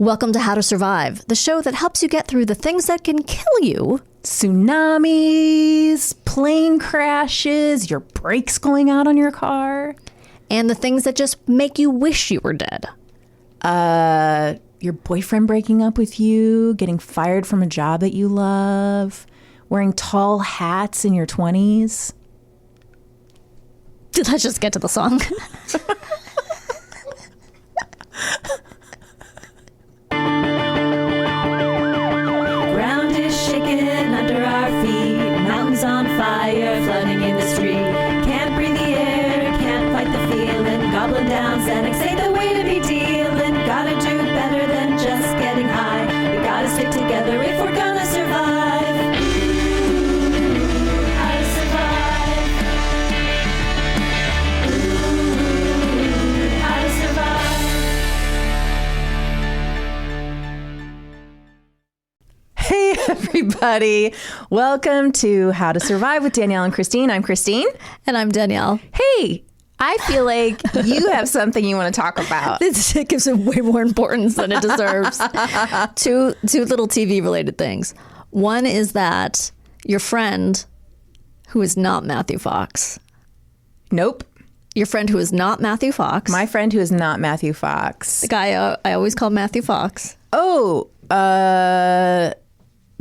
Welcome to How to Survive, the show that helps you get through the things that can kill you. Tsunamis, plane crashes, your brakes going out on your car. And the things that just make you wish you were dead. Your boyfriend breaking up with you, getting fired from a job that you love, wearing tall hats in your 20s. Let's just get to the song. Ground is shaking under our feet, mountains on fire, flooding in the street. Can't breathe the air, can't fight the feeling. Gobbling down Xanax ain't the way to be dealing. Gotta do better than just getting high. We gotta stick together if we're gonna survive. How to survive. How to survive. Hey, everybody. Welcome to How to Survive with Danielle and Kristine. I'm Kristine. And I'm Danielle. Hey, I feel like you have something you want to talk about. It gives it way more importance than it deserves. Two little TV-related things. One is that your friend, who is not Matthew Fox, Nope. your friend who is not Matthew Fox, My friend who is not Matthew Fox. the guy I always call Matthew Fox, Oh,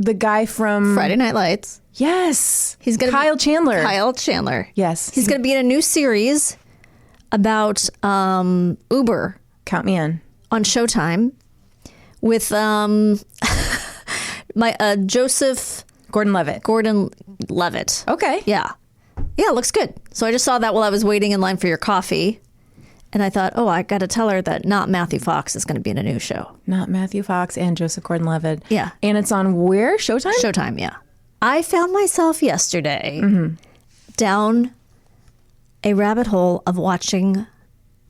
the guy from Friday Night Lights. Yes. He's gonna Kyle be, Chandler. Kyle Chandler. Yes. He's going to be in a new series about Uber Count me in. on Showtime with Joseph Gordon-Levitt. Okay. Yeah, it looks good. So I just saw that while I was waiting in line for your coffee, and I thought, I got to tell her that not Matthew Fox is going to be in a new show. Not Matthew Fox and Joseph Gordon-Levitt. Yeah. And it's on where? Showtime? Showtime, yeah. I found myself yesterday down a rabbit hole of watching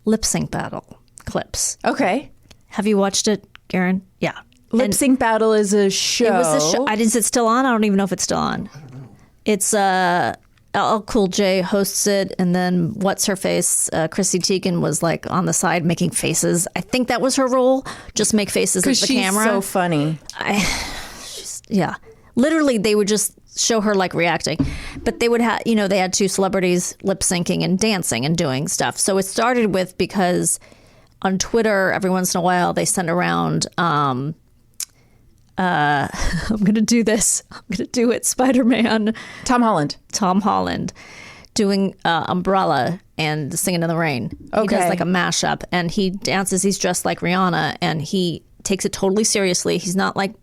lip sync battle clips. Okay. Have you watched it, Garen? Yeah. Lip Sync Battle is a show. It was a show. Is it still on? I don't even know if it's still on. I don't know. It's LL Cool J hosts it, and then what's her face? Chrissy Teigen was like on the side making faces. I think that was her role. Just make faces at the camera. She's so funny. Yeah. Literally, they would just show her like reacting. But they would have, they had two celebrities lip syncing and dancing and doing stuff. So it started with because on Twitter, every once in a while, they send around, I'm going to do this. I'm going to do it. Spider-Man. Tom Holland. Doing Umbrella and Singing in the Rain. He Okay. does like a mashup and he dances. He's dressed like Rihanna and he takes it totally seriously. He's not like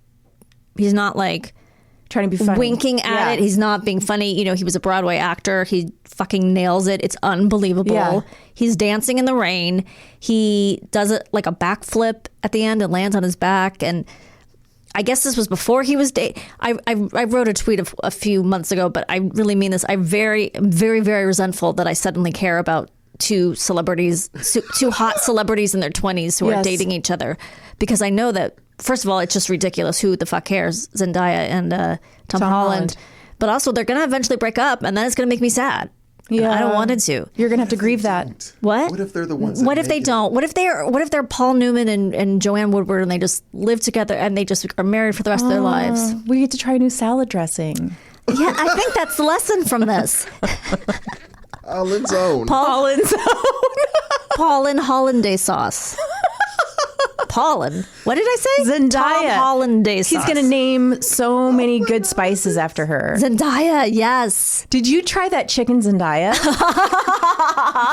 Trying to be funny. winking at it. He's not being funny. He was a Broadway actor. He fucking nails it. It's unbelievable. Yeah. He's dancing in the rain. He does it like a backflip at the end and lands on his back. And I guess this was before he was dating. I wrote a tweet a few months ago, but I really mean this. I'm very, very, very resentful that I suddenly care about two hot celebrities in their 20s who are Yes. dating each other, because I know that, first of all, it's just ridiculous. Who the fuck cares? Zendaya and Tom Holland. But also, they're going to eventually break up, and then it's going to make me sad. Yeah. I don't want it to. You're going to have to grieve that. What? What if they're the ones that What if they make it? don't? What if they're Paul Newman and Joanne Woodward and they just live together and they just are married for the rest of their lives? We get to try new salad dressing. Yeah, I think that's the lesson from this. Holland's own. Holland's Paulin Hollandaise sauce. Paulin. What did I say? Zendaya. Tom Hollandaise sauce. He's going to name so many good spices after her. Zendaya, yes. Did you try that chicken Zendaya?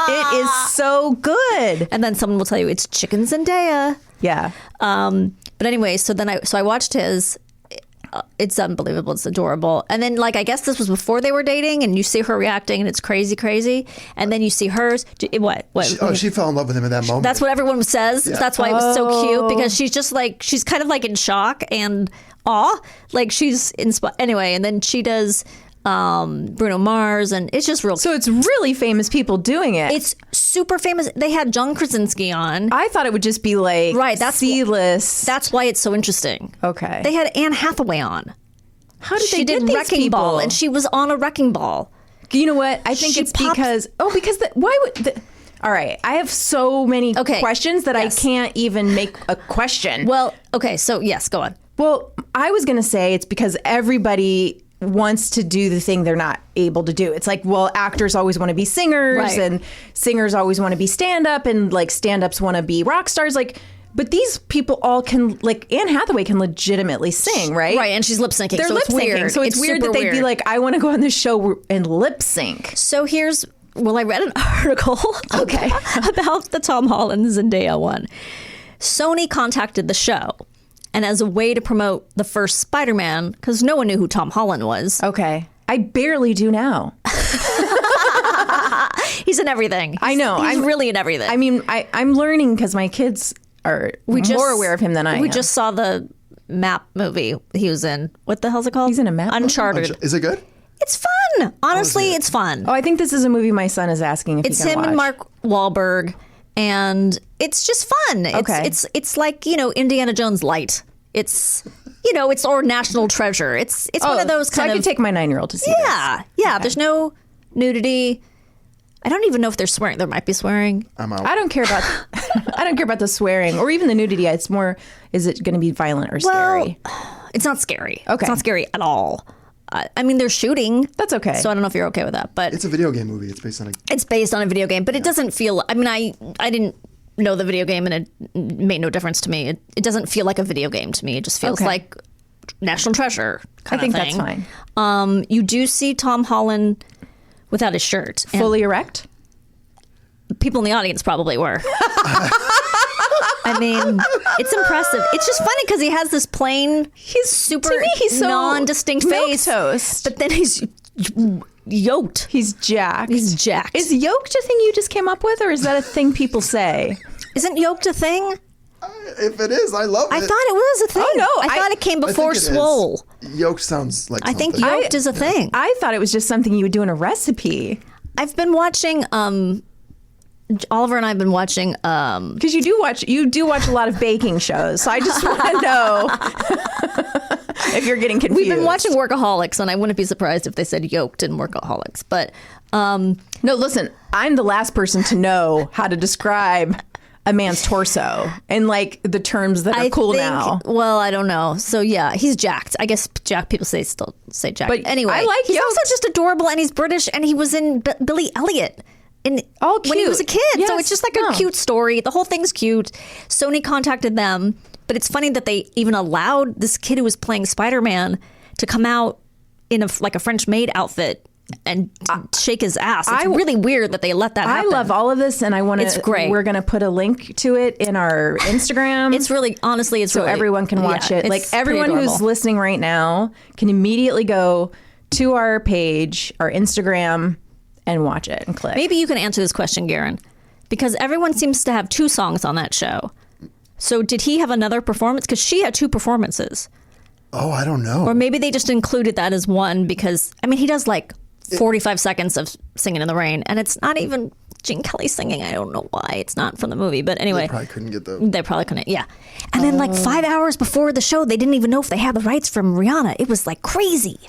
It is so good. And then someone will tell you it's chicken Zendaya. Yeah. But anyway, so I watched his. It's unbelievable. It's adorable. And then, I guess this was before they were dating, and you see her reacting, and it's crazy, crazy. And then you see hers. What? She fell in love with him in that moment. That's what everyone says. Yeah. That's why it was so cute, because she's just she's kind of in shock and awe. She's inspired. Anyway, and then she does Bruno Mars, and it's just real. So it's really famous people doing it. It's super famous. They had John Krasinski on. I thought it would just be Right, that's C-list. That's why it's so interesting. Okay. They had Anne Hathaway on. How did She they did get these Wrecking people? Ball, and she was on a Wrecking Ball. You know what? I think She it's popped- because why would All right. I have so many Okay. questions that Yes. I can't even make a question. Well, okay, so yes, go on. Well, I was going to say it's because everybody wants to do the thing they're not able to do. It's like, well, actors always want to be singers Right. and singers always want to be stand-up and like stand-ups want to be rock stars. Like, but these people all can, like Anne Hathaway can legitimately sing, right? Right, and she's lip syncing. They're so lip it's syncing. weird. So it's weird super that they'd be weird. like, I want to go on this show and lip sync. So I read an article about the Tom Holland Zendaya one. Sony contacted the show, and as a way to promote the first Spider-Man, because no one knew who Tom Holland was. Okay. I barely do now. He's in everything. I know. He's I'm really in everything. I mean, I'm learning because my kids are more aware of him than I am. We just saw the Map movie he was in. What the hell's it called? He's in a Map movie? Uncharted. Is it good? It's fun. Honestly, it's fun. Oh, I think this is a movie my son is asking if It's he can him watch. and Mark Wahlberg, and it's just fun. Okay. It's like, Indiana Jones light. It's it's or National Treasure. It's one of those so kind I of could take my 9-year-old to see this. yeah. There's no nudity. I don't even know if there's swearing. There might be swearing. I'm out. I don't care about I don't care about the swearing or even the nudity. It's more, is it going to be violent or scary? It's not scary. Okay. It's not scary at all. I mean, they're shooting. That's okay. So I don't know if you're okay with that, but It's a video game movie. It's based on a. it's based on a video game. But it doesn't feel. I mean, I didn't know the video game, and it made no difference to me. It doesn't feel like a video game to me. It just feels Okay. like National Treasure. I think thing. that's fine. You do see Tom Holland without his shirt. And Fully erect? people in the audience probably were. I mean, it's impressive. It's just funny because he has this plain, super to me, he's so non-distinct face, milquetoast. but then he's yoked. He's jacked. He's jacked. Is yoked a thing you just came up with, or is that a thing people say? Isn't yoked a thing? If it is, I love it. I thought it was a thing. Oh, no, I thought it came I think before it is. swole. Yolk sounds like I think something. yoked is a thing. I thought it was just something you would do in a recipe. I've been watching. Oliver and I have been watching. Because you do watch a lot of baking shows, so I just want to know if you're getting confused. We've been watching Workaholics, and I wouldn't be surprised if they said yoked in Workaholics. But No, listen, I'm the last person to know how to describe a man's torso and like the terms that are cool now. Well, I don't know. So yeah, he's jacked. I guess jacked people still say jacked. But anyway, I like he's yoked. also just adorable, and he's British, and he was in Billy Elliot. When he was a kid. So Yes, it's just like no. a cute story. The whole thing's cute. Sony contacted them, but it's funny that they even allowed this kid who was playing Spider-Man to come out in a French maid outfit and shake his ass. It's really weird that they let that happen. I love all of this, and I want to. It's great. We're going to put a link to it in our Instagram. It's really, honestly, it's so really, everyone can watch it. it's Like pretty everyone who's adorable. listening right now can immediately go to our page, our Instagram, and watch it and click. Maybe you can answer this question, Garen, because everyone seems to have 2 songs on that show. So did he have another performance? Because she had 2 performances. Oh, I don't know. Or maybe they just included that as one because, I mean, he does like 45 seconds of Singing in the Rain, and it's not even Gene Kelly singing. I don't know why. It's not from the movie. But anyway. They probably couldn't get the. They probably couldn't, yeah. And then like 5 hours before the show, they didn't even know if they had the rights from Rihanna. It was like crazy.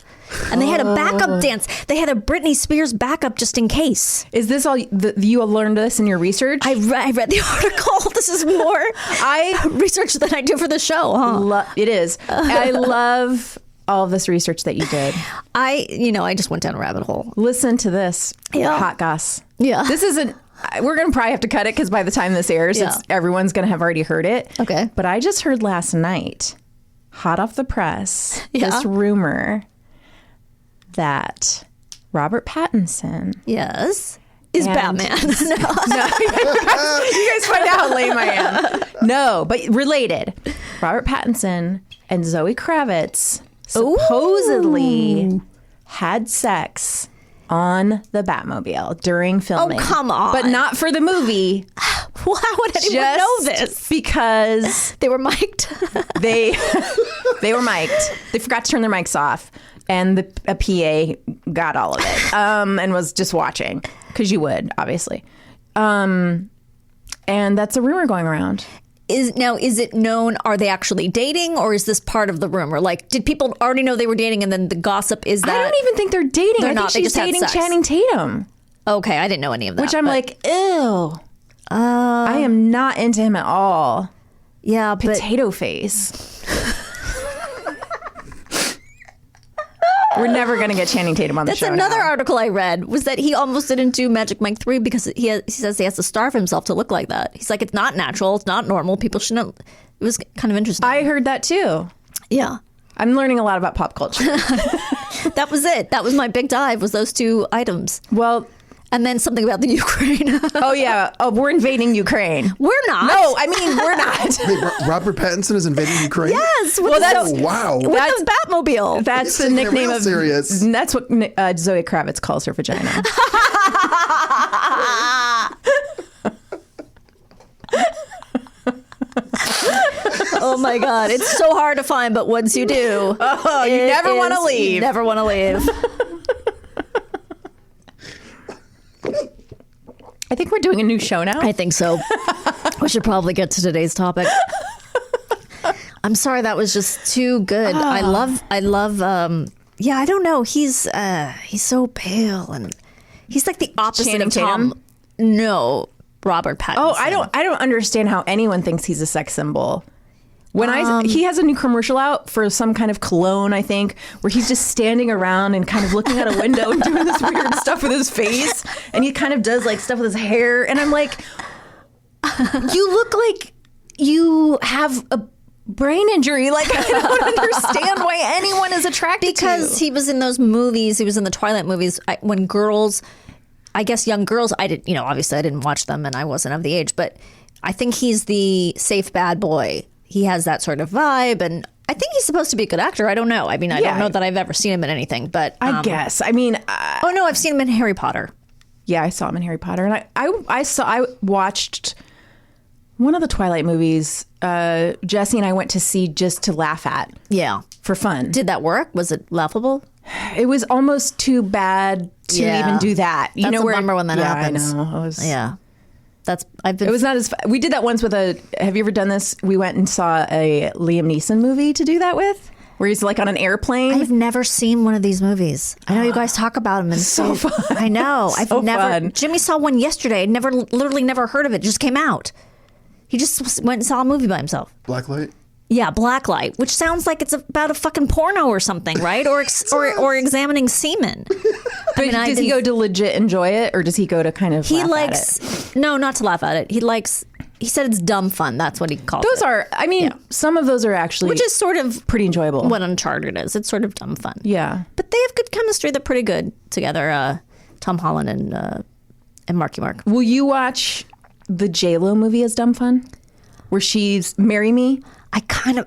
And they had a backup dance. They had a Britney Spears backup just in case. Is this all you learned this in your research? I read the article. This is more research than I do for the show, huh? It is. I love all of this research that you did. I just went down a rabbit hole. Listen to this. Yeah. Hot goss. Yeah. This isn't. We're going to probably have to cut it because by the time this airs, Yeah. everyone's going to have already heard it. Okay. But I just heard last night, hot off the press, Yeah. this rumor that Robert Pattinson is and- Batman. No, you guys find out how lame I am. No, but related. Robert Pattinson and Zoe Kravitz supposedly had sex on the Batmobile during filming. Oh, come on. But not for the movie. Well, how would anyone know this? Because They were mic'd. they were mic'd. They forgot to turn their mics off. And a PA got all of it and was just watching because you would, obviously. And that's a rumor going around. Is it known? Are they actually dating, or is this part of the rumor? Like, did people already know they were dating, and then the gossip is that I don't even think they're dating. They're I think not. They she's just had dating sex. Channing Tatum. Okay, I didn't know any of that. which I'm like, ew. I am not into him at all. yeah, but Potato face. We're never going to get Channing Tatum on the that's show. another now. article I read was that he almost didn't do Magic Mike 3 because he says he has to starve himself to look like that. He's like, it's not natural, it's not normal. People shouldn't. It was kind of interesting. I heard that too. Yeah. I'm learning a lot about pop culture. That was it. That was my big dive, was those two items. Well, And then something about the Ukraine. oh yeah. Oh, we're invading Ukraine. We're not. No, I mean, we're not. Wait, Robert Pattinson is invading Ukraine? Yes. With Well, the, that's- Oh, wow. with the Batmobile. That's the taking it nickname real of. serious. That's what Zoe Kravitz calls her vagina. Oh my God. It's so hard to find, but once you do. Oh, you never want to You leave. never want to leave. I think we're doing a new show now. I think so. We should probably get to today's topic. I'm sorry, that was just too good. I love yeah, I don't know. He's so pale and he's like the opposite Channing of Tom. Tatum? No, Robert Pattinson. Oh, I don't understand how anyone thinks he's a sex symbol. When he has a new commercial out for some kind of cologne, I think, where he's just standing around and kind of looking out a window and doing this weird stuff with his face, and he kind of does like stuff with his hair, and I'm like, you look like you have a brain injury. Like, I don't understand why anyone is attracted to you. because he was in those movies. He was in the Twilight movies when girls, I guess young girls, I didn't, obviously I didn't watch them and I wasn't of the age, but I think he's the safe bad boy. He has that sort of vibe, and I think he's supposed to be a good actor. I don't know. I mean, I don't know that I've ever seen him in anything, but I guess. I mean, oh no, I've seen him in Harry Potter. yeah, I saw him in Harry Potter, and I watched one of the Twilight movies. Jesse and I went to see just to laugh at. Yeah. For fun. Did that work? Was it laughable? It was almost too bad to Yeah. even do that. You That's know a where bummer when that happens. I know. It was, Yeah. It It was not as. We did that once with have you ever done this? We went and saw a Liam Neeson movie to do that with, where he's like on an airplane. I've never seen one of these movies. I know you guys talk about them. And So fun. I know. So I've never. fun. Jimmy saw one yesterday. I'd literally never heard of it. It just came out. He just went and saw a movie by himself. Blacklight? Yeah, Blacklight, which sounds like it's about a fucking porno or something, right? Or or examining semen. But does he go to legit enjoy it, or does he go to kind of? He laugh likes at it? no, not to laugh at it. He said it's dumb fun. That's what he calls Those it. are. I mean, some of those are actually, Which is sort of pretty enjoyable. what Uncharted is. It's sort of dumb fun. Yeah. But they have good chemistry. They're pretty good together. Tom Holland and Marky Mark. Will you watch the J-Lo movie as dumb fun, where she's Marry Me? I kind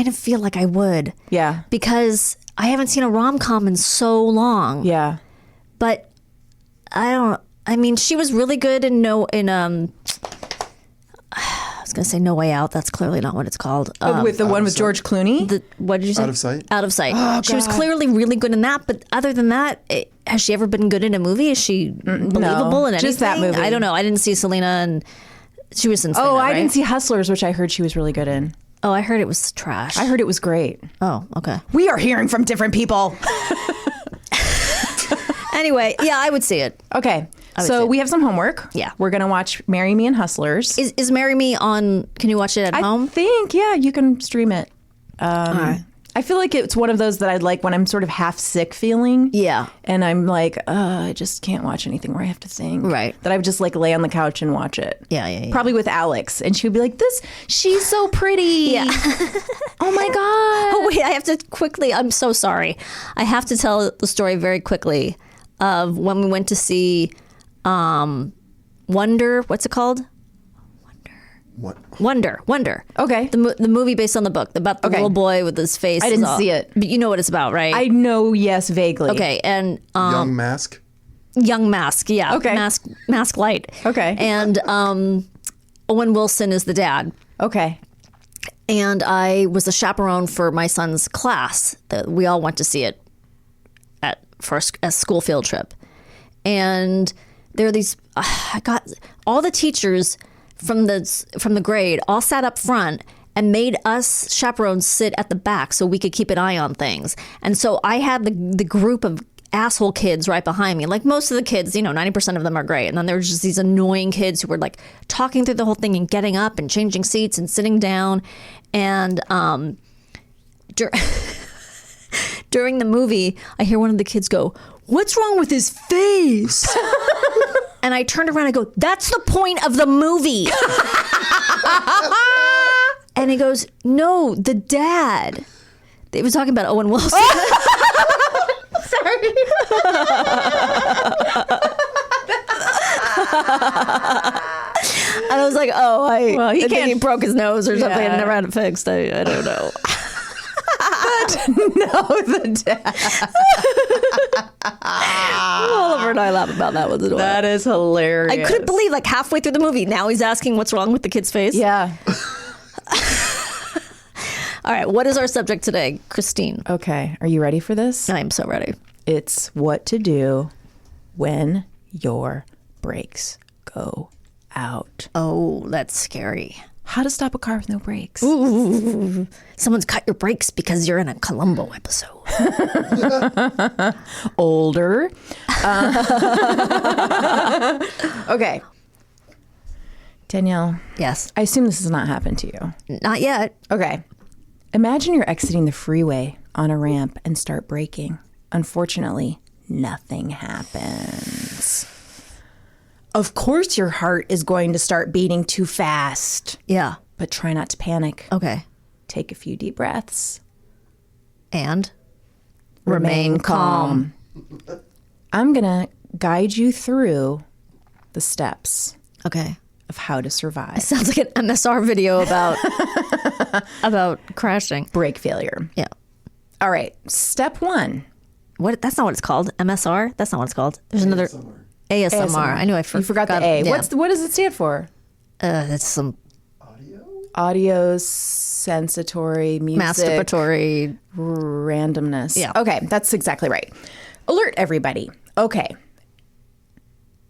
of feel like I would. Yeah. Because I haven't seen a rom-com in so long. Yeah. But I mean, she was really good in I was going to say No Way Out. That's clearly not what it's called. With the one with George Clooney? What did you say? Out of Sight? Out of Sight. She was clearly really good in that. But other than that, has she ever been good in a movie? Is she believable in anything? just that movie. I don't know. I didn't see Selena, and she was in Selena, Oh, I right? didn't see Hustlers, which I heard she was really good in. Oh, I heard it was trash. I heard it was great. Oh, okay. We are hearing from different people. Anyway, yeah, I would see it. Okay. would So say- we have some homework. Yeah. We're going to watch Marry Me and Hustlers. Is Marry Me on? Can you watch it at I home? think, yeah, you can stream it. All right. I feel like it's one of those that I'd like when I'm sort of half sick feeling. Yeah. And I'm like, I just can't watch anything where I have to think. Right. That I would just like lay on the couch and watch it. Yeah. Probably with Alex. And she would be like, she's so pretty. Yeah. Oh my God. Oh wait, I have to quickly. I'm so sorry. I have to tell the story very quickly of when we went to see Wonder. What's it called? What? Wonder. Okay. The movie based on the book about the little boy with his face. I didn't see it. But you know what it's about, right? I know, yes, vaguely. Okay, and Young Mask? Young Mask, yeah. Okay. Mask Light. Okay. And Owen Wilson is the dad. Okay. And I was a chaperone for my son's class. We all went to see it for a school field trip. And there are these. I got all the teachers from the grade all sat up front and made us chaperones sit at the back so we could keep an eye on things. And so I had the group of asshole kids right behind me. Like most of the kids, 90% of them are great. And then there were just these annoying kids who were like talking through the whole thing and getting up and changing seats and sitting down. And during the movie, I hear one of the kids go, "What's wrong with his face?" And I turned around and I go, "That's the point of the movie." And he goes, "No, the dad." They was talking about Owen Wilson. Sorry. And I was like, "Oh, I think can't- he broke his nose or something Yeah. and never had it fixed. I don't know." No, the dad. Oliver and I laugh about that one as well. That is hilarious. I couldn't believe, like, halfway through the movie, now he's asking what's wrong with the kid's face. Yeah. All right, what is our subject today, Kristine? Okay. Are you ready for this? I am so ready. It's what to do when your brakes go out. Oh, that's scary. How to stop a car with no brakes. Ooh, someone's cut your brakes because you're in a Columbo episode. Older. Okay. Danielle, Yes. I assume this has not happened to you. Not yet. Okay. Imagine you're exiting the freeway on a ramp and start braking. Unfortunately, nothing happens. Of course, your heart is going to start beating too fast, Yeah. but try not to panic. Okay. Take a few deep breaths. And remain calm. I'm going to guide you through the steps Okay. of how to survive Sounds like an MSR video about about crashing. brake failure. Yeah. All right. Step 1. What? That's not what it's called. MSR? That's not what it's called. There's another ASMR. I knew I forgot. You forgot the A. Yeah. What does it stand for? That's some Audio, sensatory, music, masturbatory. randomness. Yeah. Okay, that's exactly right. Alert everybody. Okay.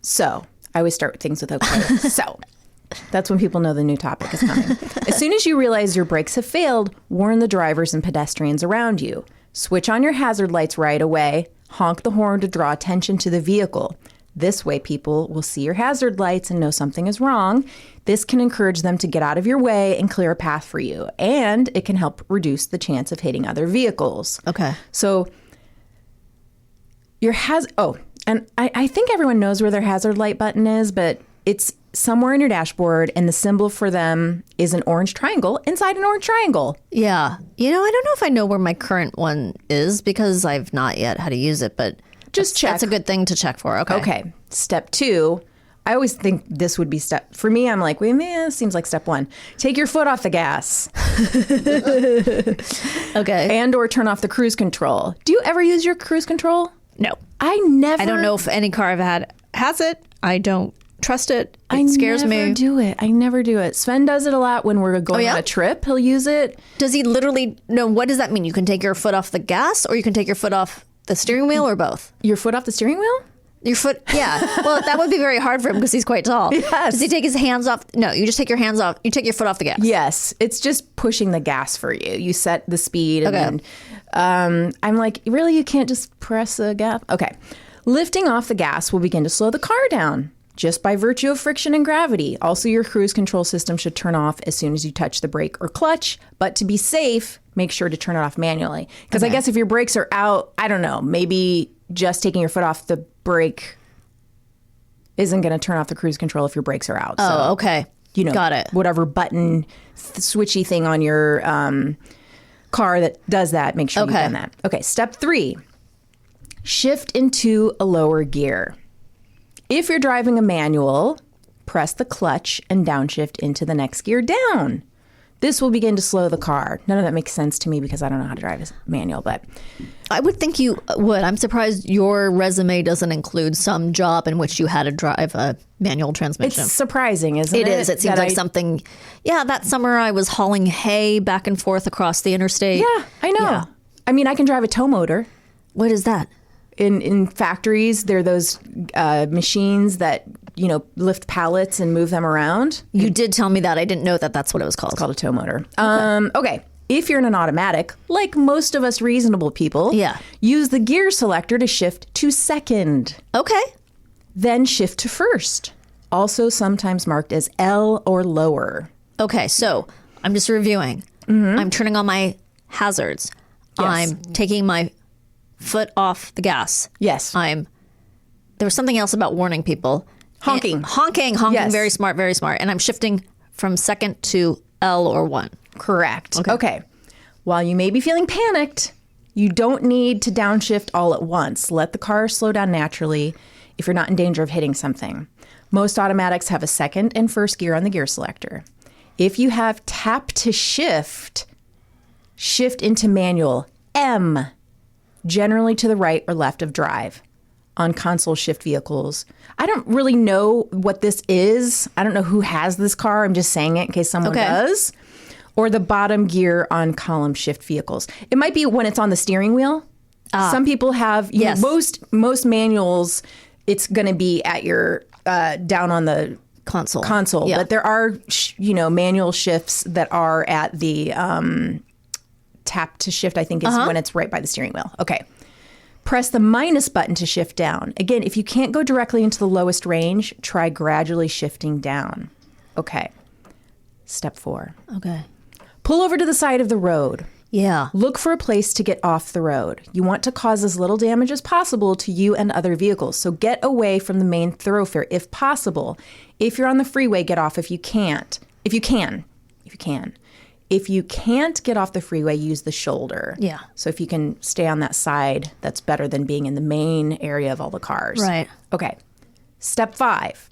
So, I always start things with okay. So, that's when people know the new topic is coming. As soon as you realize your brakes have failed, warn the drivers and pedestrians around you. Switch on your hazard lights right away. Honk the horn to draw attention to the vehicle. This way, people will see your hazard lights and know something is wrong. This can encourage them to get out of your way and clear a path for you. And it can help reduce the chance of hitting other vehicles. Okay. So and I think everyone knows where their hazard light button is, but it's somewhere in your dashboard, and the symbol for them is an orange triangle inside an orange triangle. Yeah. I don't know if I know where my current one is because I've not yet had to use it, but Just check. That's a good thing to check for. Okay. Okay. Step 2. I always think this would be for me, I'm like, wait, man, this seems like step 1. Take your foot off the gas Okay. and or turn off the cruise control. Do you ever use your cruise control? No. I never. I don't know if any car I've had has it. I don't trust it. It scares I never me. do it. I never do it. Sven does it a lot when we're going yeah? on a trip. He'll use it. Does he literally no, what does that mean? You can take your foot off the gas or you can take your foot off the steering wheel or both? Your foot off the steering wheel? Your foot, yeah. Well, that would be very hard for him because he's quite tall. Yes. Does he take his hands off? No, you just take your hands off. You take your foot off the gas. Yes. It's just pushing the gas for you. You set the speed and Okay. then I'm like, really? You can't just press the gas? Okay. Lifting off the gas will begin to slow the car down just by virtue of friction and gravity. Also, your cruise control system should turn off as soon as you touch the brake or clutch. But to be safe, make sure to turn it off manually. Because I guess if your brakes are out, I don't know, maybe just taking your foot off the brake isn't going to turn off the cruise control if your brakes are out. Oh, okay. Got it. Whatever button switchy thing on your car that does that, make sure you've done that. Okay, step 3, shift into a lower gear. If you're driving a manual, press the clutch and downshift into the next gear down. This will begin to slow the car. None of that makes sense to me because I don't know how to drive a manual, but I would think you would. I'm surprised your resume doesn't include some job in which you had to drive a manual transmission. it's surprising, isn't it? It is. It seems that like something. Yeah, that summer I was hauling hay back and forth across the interstate. Yeah, I know. Yeah. I mean, I can drive a tow motor. What is that? In factories, there are those machines that, lift pallets and move them around. You did tell me that. I didn't know that that's what it was called. It's called a tow motor. Okay. If you're in an automatic, like most of us reasonable people, use the gear selector to shift to second. Okay. Then shift to first, also sometimes marked as L or lower. Okay, so I'm just reviewing. I'm turning on my hazards. Yes. I'm taking my foot off the gas. Yes. There was something else about warning people. Honking. Honking. Yes. Very smart, very smart. And I'm shifting from second to L or 1. Correct. Okay. While you may be feeling panicked, you don't need to downshift all at once. Let the car slow down naturally if you're not in danger of hitting something. Most automatics have a second and first gear on the gear selector. If you have tap to shift, shift into manual M, generally to the right or left of drive. On console shift vehicles. I don't really know what this is. I don't know who has this car. I'm just saying it in case someone does. Or the bottom gear on column shift vehicles. It might be when it's on the steering wheel. Some people have, you know, most manuals, it's going to be at your, down on the console. Yeah. But there are, manual shifts that are at the tap to shift, I think is when it's right by the steering wheel. Okay. Press the minus button to shift down. Again, if you can't go directly into the lowest range, try gradually shifting down. Okay. Step 4. Okay. Pull over to the side of the road. Yeah. Look for a place to get off the road. You want to cause as little damage as possible to you and other vehicles. So get away from the main thoroughfare if possible. If you're on the freeway, get off if you can't. If you can. If you can't get off the freeway, use the shoulder. Yeah. So if you can stay on that side, that's better than being in the main area of all the cars. Right. Okay. Step 5.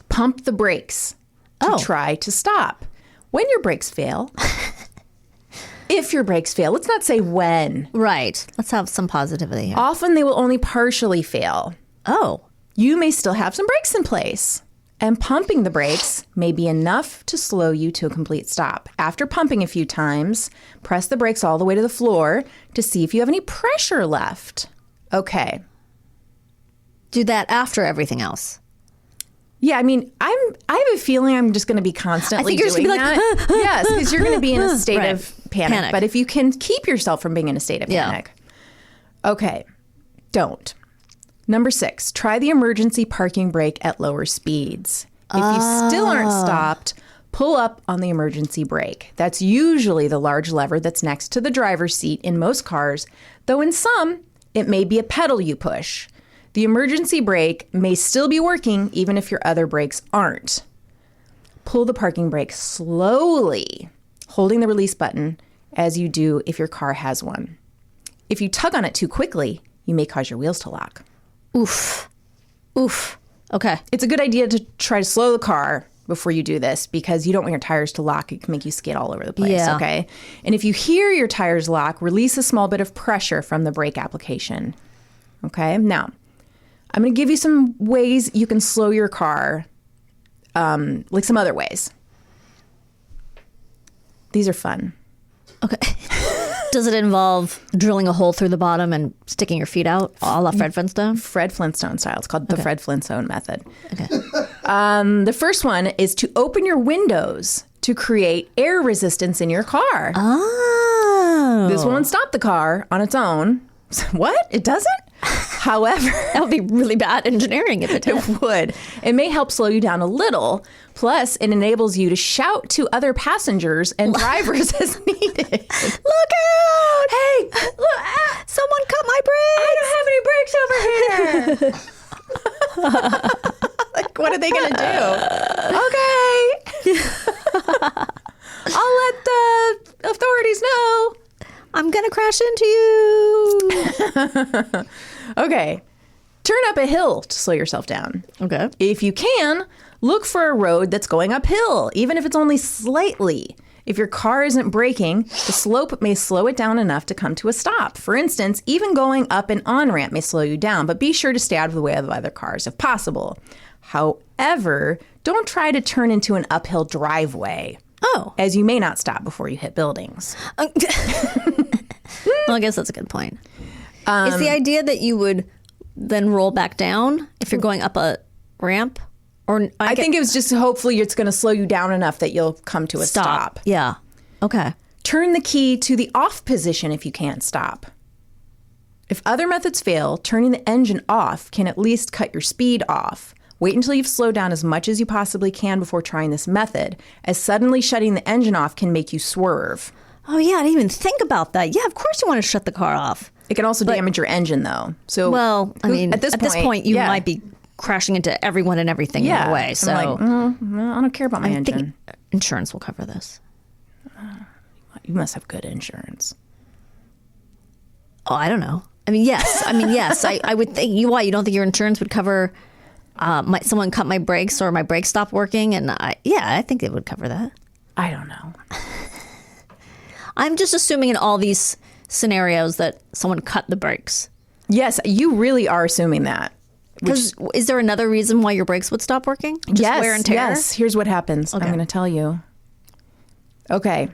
Pump the brakes to try to stop. When your brakes fail, if your brakes fail, let's not say when. Right. Let's have some positivity here. Often they will only partially fail. Oh. You may still have some brakes in place. And pumping the brakes may be enough to slow you to a complete stop. After pumping a few times, press the brakes all the way to the floor to see if you have any pressure left. Okay. Do that after everything else. Yeah, I mean, I have a feeling I'm just going to be constantly you're just doing gonna be like, that. Yes, because you're going to be in a state Right. of panic. But if you can keep yourself from being in a state of panic. Okay. Don't. Number 6, try the emergency parking brake at lower speeds. If you still aren't stopped, pull up on the emergency brake. That's usually the large lever that's next to the driver's seat in most cars, though in some, it may be a pedal you push. The emergency brake may still be working even if your other brakes aren't. Pull the parking brake slowly, holding the release button as you do if your car has one. If you tug on it too quickly, you may cause your wheels to lock. Oof. Okay. It's a good idea to try to slow the car before you do this because you don't want your tires to lock. It can make you skid all over the place, okay? And if you hear your tires lock, release a small bit of pressure from the brake application, okay? Now, I'm going to give you some ways you can slow your car, like some other ways. These are fun. Okay. Does it involve drilling a hole through the bottom and sticking your feet out, a la Fred Flintstone? Fred Flintstone style. It's called the Fred Flintstone method. Okay. The first one is to open your windows to create air resistance in your car. Oh. This won't stop the car on its own. What? It doesn't? However, That would be really bad engineering if it did. it would. It may help slow you down a little. Plus, it enables you to shout to other passengers and drivers as needed. Look out! Hey, look, someone cut my brakes! I don't have any brakes over here. Like, what are they going to do? Okay. I'll let the authorities know. I'm going to crash into you. Okay. Turn up a hill to slow yourself down. Okay. If you can, look for a road that's going uphill, even if it's only slightly. If your car isn't braking, the slope may slow it down enough to come to a stop. For instance, even going up an on-ramp may slow you down, but be sure to stay out of the way of other cars if possible. However, don't try to turn into an uphill driveway. Oh. As you may not stop before you hit buildings. Well, I guess that's a good point. Is the idea that you would then roll back down if you're going up a ramp? Or I think it was just hopefully it's going to slow you down enough that you'll come to a stop. Yeah. Okay. Turn the key to the off position if you can't stop. If other methods fail, turning the engine off can at least cut your speed off. Wait until you've slowed down as much as you possibly can before trying this method, as suddenly shutting the engine off can make you swerve. Oh, yeah, I didn't even think about that. Yeah, of course you want to shut the car off. It can also damage your engine, though. So, well, I mean, at this point you yeah. might be crashing into everyone and everything in a way. So I'm like, I don't care about my engine. think insurance will cover this. You must have good insurance. Oh, I don't know. I mean, yes. I would think. You don't think your insurance would cover someone cut my brakes or my brakes stopped working? And I think it would cover that. I don't know. I'm just assuming in all these scenarios that someone cut the brakes. Yes, you really are assuming that. Because is there another reason why your brakes would stop working? Just wear and tear? Yes. Here's what happens. Okay. I'm going to tell you. Okay.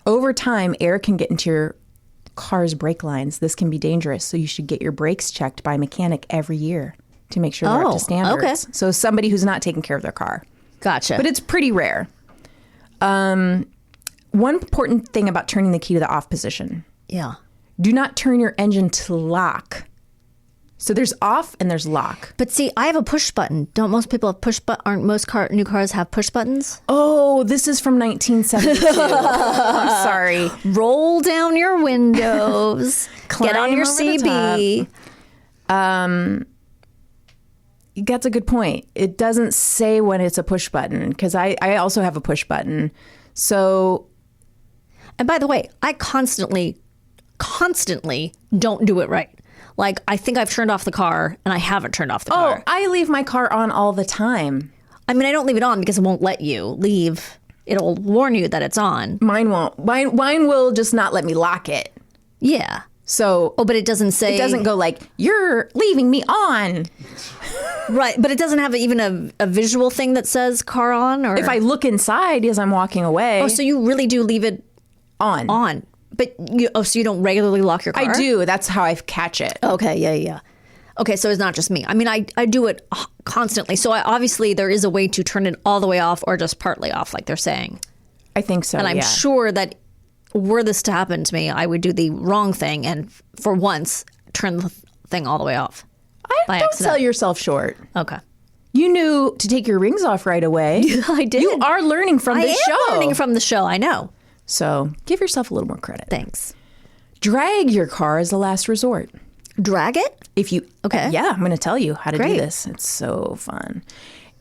Over time, air can get into your car's brake lines. This can be dangerous. So you should get your brakes checked by a mechanic every year to make sure they're up to standards. Okay. So somebody who's not taking care of their car. Gotcha. But it's pretty rare. One important thing about turning the key to the off position. Yeah. Do not turn your engine to lock. So there's off and there's lock. But see, I have a push button. Don't most people have push button? Aren't most new cars have push buttons? Oh, this is from 1972. I'm sorry. Roll down your windows. Get on your Climb over the CB. That's a good point. It doesn't say when it's a push button because I also have a push button. So, And by the way, I constantly don't do it right. Like, I think I've turned off the car and I haven't turned off the car. I leave my car on all the time. I mean, I don't leave it on because it won't let you leave. It'll warn you that it's on. Mine won't. Mine will just not let me lock it. Yeah. So, Oh, but it doesn't say. it doesn't go like, you're leaving me on. Right. But it doesn't have even a visual thing that says car on? Or If I look inside as I'm walking away, Oh, so you really do leave it on. on. But so you don't regularly lock your car? I do. That's how I catch it. Okay, yeah. Okay, so it's not just me. I mean, I do it constantly. So obviously there is a way to turn it all the way off or just partly off, like they're saying. I think so. And I'm yeah. sure that were this to happen to me, I would do the wrong thing and for once turn the thing all the way off. by Don't accident. sell yourself short. Okay. You knew to take your rings off right away. I did. You are learning from the show. I am learning from the show. I know. So give yourself a little more credit. Thanks. Drag your car as a last resort. Drag it? If you Okay. yeah, I'm going to tell you how to Great. do this. It's so fun.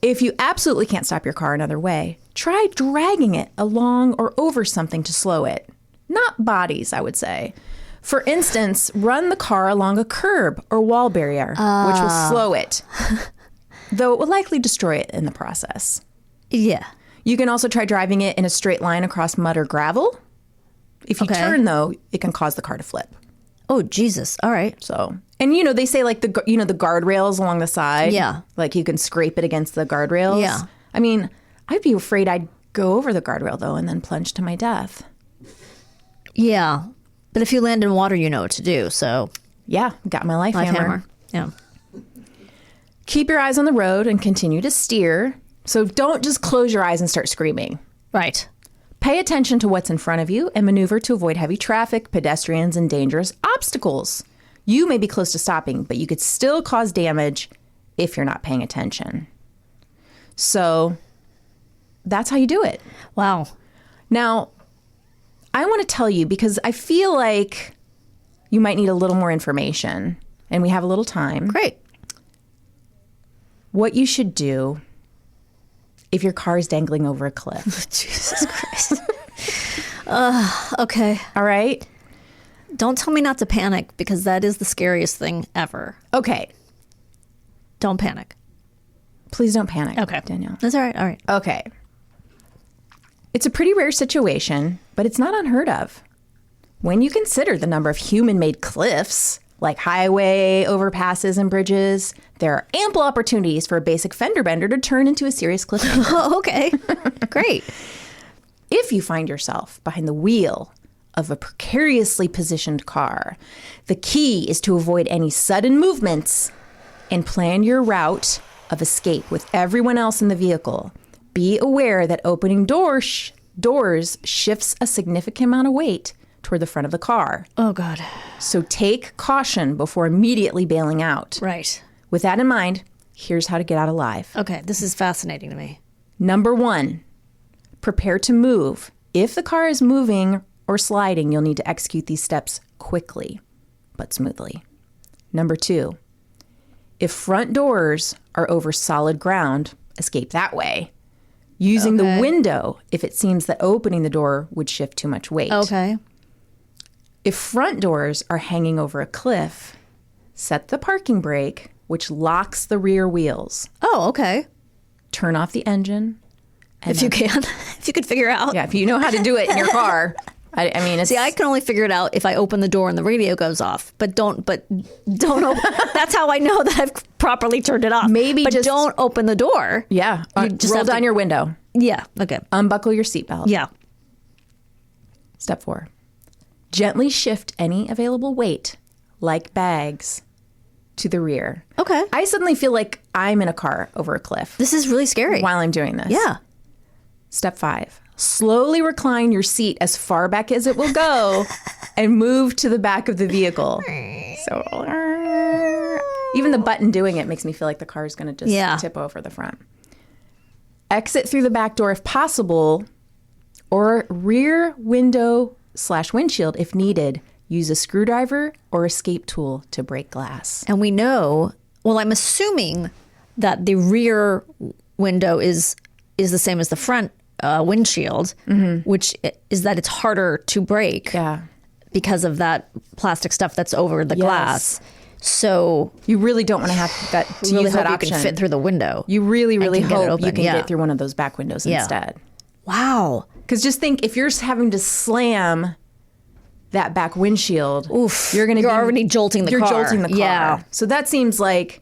If you absolutely can't stop your car another way, try dragging it along or over something to slow it. Not bodies, I would say. For instance, run the car along a curb or wall barrier, which will slow it, though it will likely destroy it in the process. Yeah. You can also try driving it in a straight line across mud or gravel. If you Okay. turn, though, it can cause the car to flip. Oh, Jesus. All right. So, and you know, they say like the guardrails along the side. Yeah. Like you can scrape it against the guardrails. Yeah. I mean, I'd be afraid I'd go over the guardrail though and then plunge to my death. Yeah. But if you land in water, you know what to do. So, Yeah. Got my life hammer. Yeah. Keep your eyes on the road and continue to steer. So don't just close your eyes and start screaming. Right. Pay attention to what's in front of you and maneuver to avoid heavy traffic, pedestrians, and dangerous obstacles. You may be close to stopping, but you could still cause damage if you're not paying attention. So that's how you do it. Wow. Now, I want to tell you because I feel like you might need a little more information and we have a little time. Great. What you should do if your car is dangling over a cliff. Jesus Christ. Okay. All right? Don't tell me not to panic because that is the scariest thing ever. Okay. Don't panic. Please don't panic. Okay. Danielle. That's all right. All right. Okay. It's a pretty rare situation, but it's not unheard of. When you consider the number of human-made cliffs, like highway overpasses and bridges, there are ample opportunities for a basic fender bender to turn into a serious cliffhanger. Oh, okay. Great. If you find yourself behind the wheel of a precariously positioned car, the key is to avoid any sudden movements and plan your route of escape with everyone else in the vehicle. Be aware that opening doors doors shifts a significant amount of weight toward the front of the car. Oh, God. So take caution before immediately bailing out. Right. With that in mind, here's how to get out alive. Okay, this is fascinating to me. Number 1, prepare to move. If the car is moving or sliding, you'll need to execute these steps quickly, but smoothly. Number 2, if front doors are over solid ground, escape that way. Using the window if it seems that opening the door would shift too much weight. Okay. If front doors are hanging over a cliff, set the parking brake, which locks the rear wheels. Oh, okay. Turn off the engine. If you can. If you could figure out. Yeah, if you know how to do it in your car. I mean, it's... See, I can only figure it out if I open the door and the radio goes off. But don't open. That's how I know that I've properly turned it off. Maybe but just... don't open the door. Yeah. Just roll down your window. Yeah. Okay. Unbuckle your seatbelt. Yeah. Step 4. Gently shift any available weight, like bags, to the rear. Okay. I suddenly feel like I'm in a car over a cliff. This is really scary. While I'm doing this. Yeah. Step 5. Slowly recline your seat as far back as it will go and move to the back of the vehicle. So even the button doing it makes me feel like the car is going to just tip over the front. Exit through the back door if possible, or rear window / windshield if needed. Use a screwdriver or escape tool to break glass. And we know, well, I'm assuming that the rear window is the same as the front windshield, which is that it's harder to break because of that plastic stuff that's over the glass. So you really don't want to have that to really use that hope option. you can fit through the window. You really hope you can get get through one of those back windows instead. Wow. Because just think, if you're having to slam that back windshield, you're already jolting the car. You're jolting the car. Yeah. So that seems like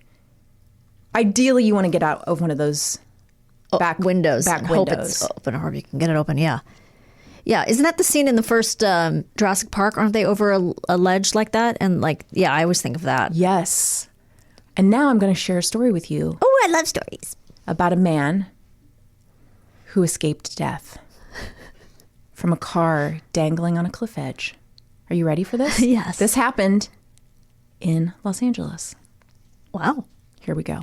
ideally you want to get out of one of those back windows. Back Hope windows. it's open. I hope you can get it open. Yeah. Yeah. Isn't that the scene in the first Jurassic Park? Aren't they over a ledge like that? And I always think of that. Yes. And now I'm going to share a story with you. Oh, I love stories. About a man who escaped death from a car dangling on a cliff edge. Are you ready for this? Yes. This happened in Los Angeles. Wow. Here we go.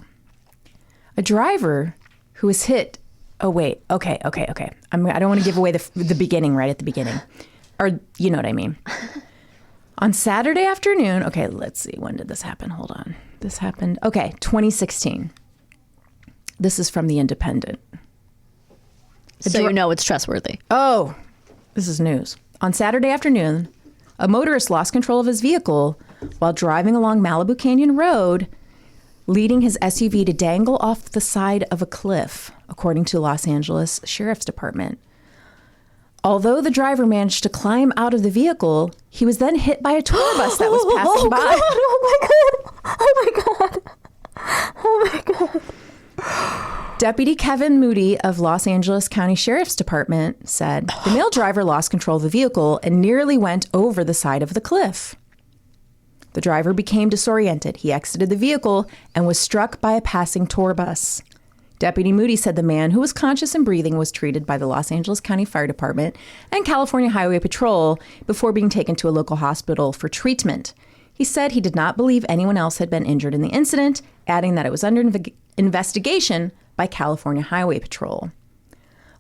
A driver who was hit. Oh, wait. Okay. I don't want to give away the beginning right at the beginning. Or you know what I mean. On Saturday afternoon. Okay, let's see. When did this happen? Hold on. This happened. Okay, 2016. This is from The Independent. So you know it's trustworthy. Oh, this is news. On Saturday afternoon, a motorist lost control of his vehicle while driving along Malibu Canyon Road, leading his SUV to dangle off the side of a cliff, according to Los Angeles Sheriff's Department. Although the driver managed to climb out of the vehicle, he was then hit by a tour bus that was passing by. Oh my God. Deputy Kevin Moody of Los Angeles County Sheriff's Department said the male driver lost control of the vehicle and nearly went over the side of the cliff. The driver became disoriented. He exited the vehicle and was struck by a passing tour bus. Deputy Moody said the man, who was conscious and breathing, was treated by the Los Angeles County Fire Department and California Highway Patrol before being taken to a local hospital for treatment. He said he did not believe anyone else had been injured in the incident, adding that it was under investigation by California Highway Patrol.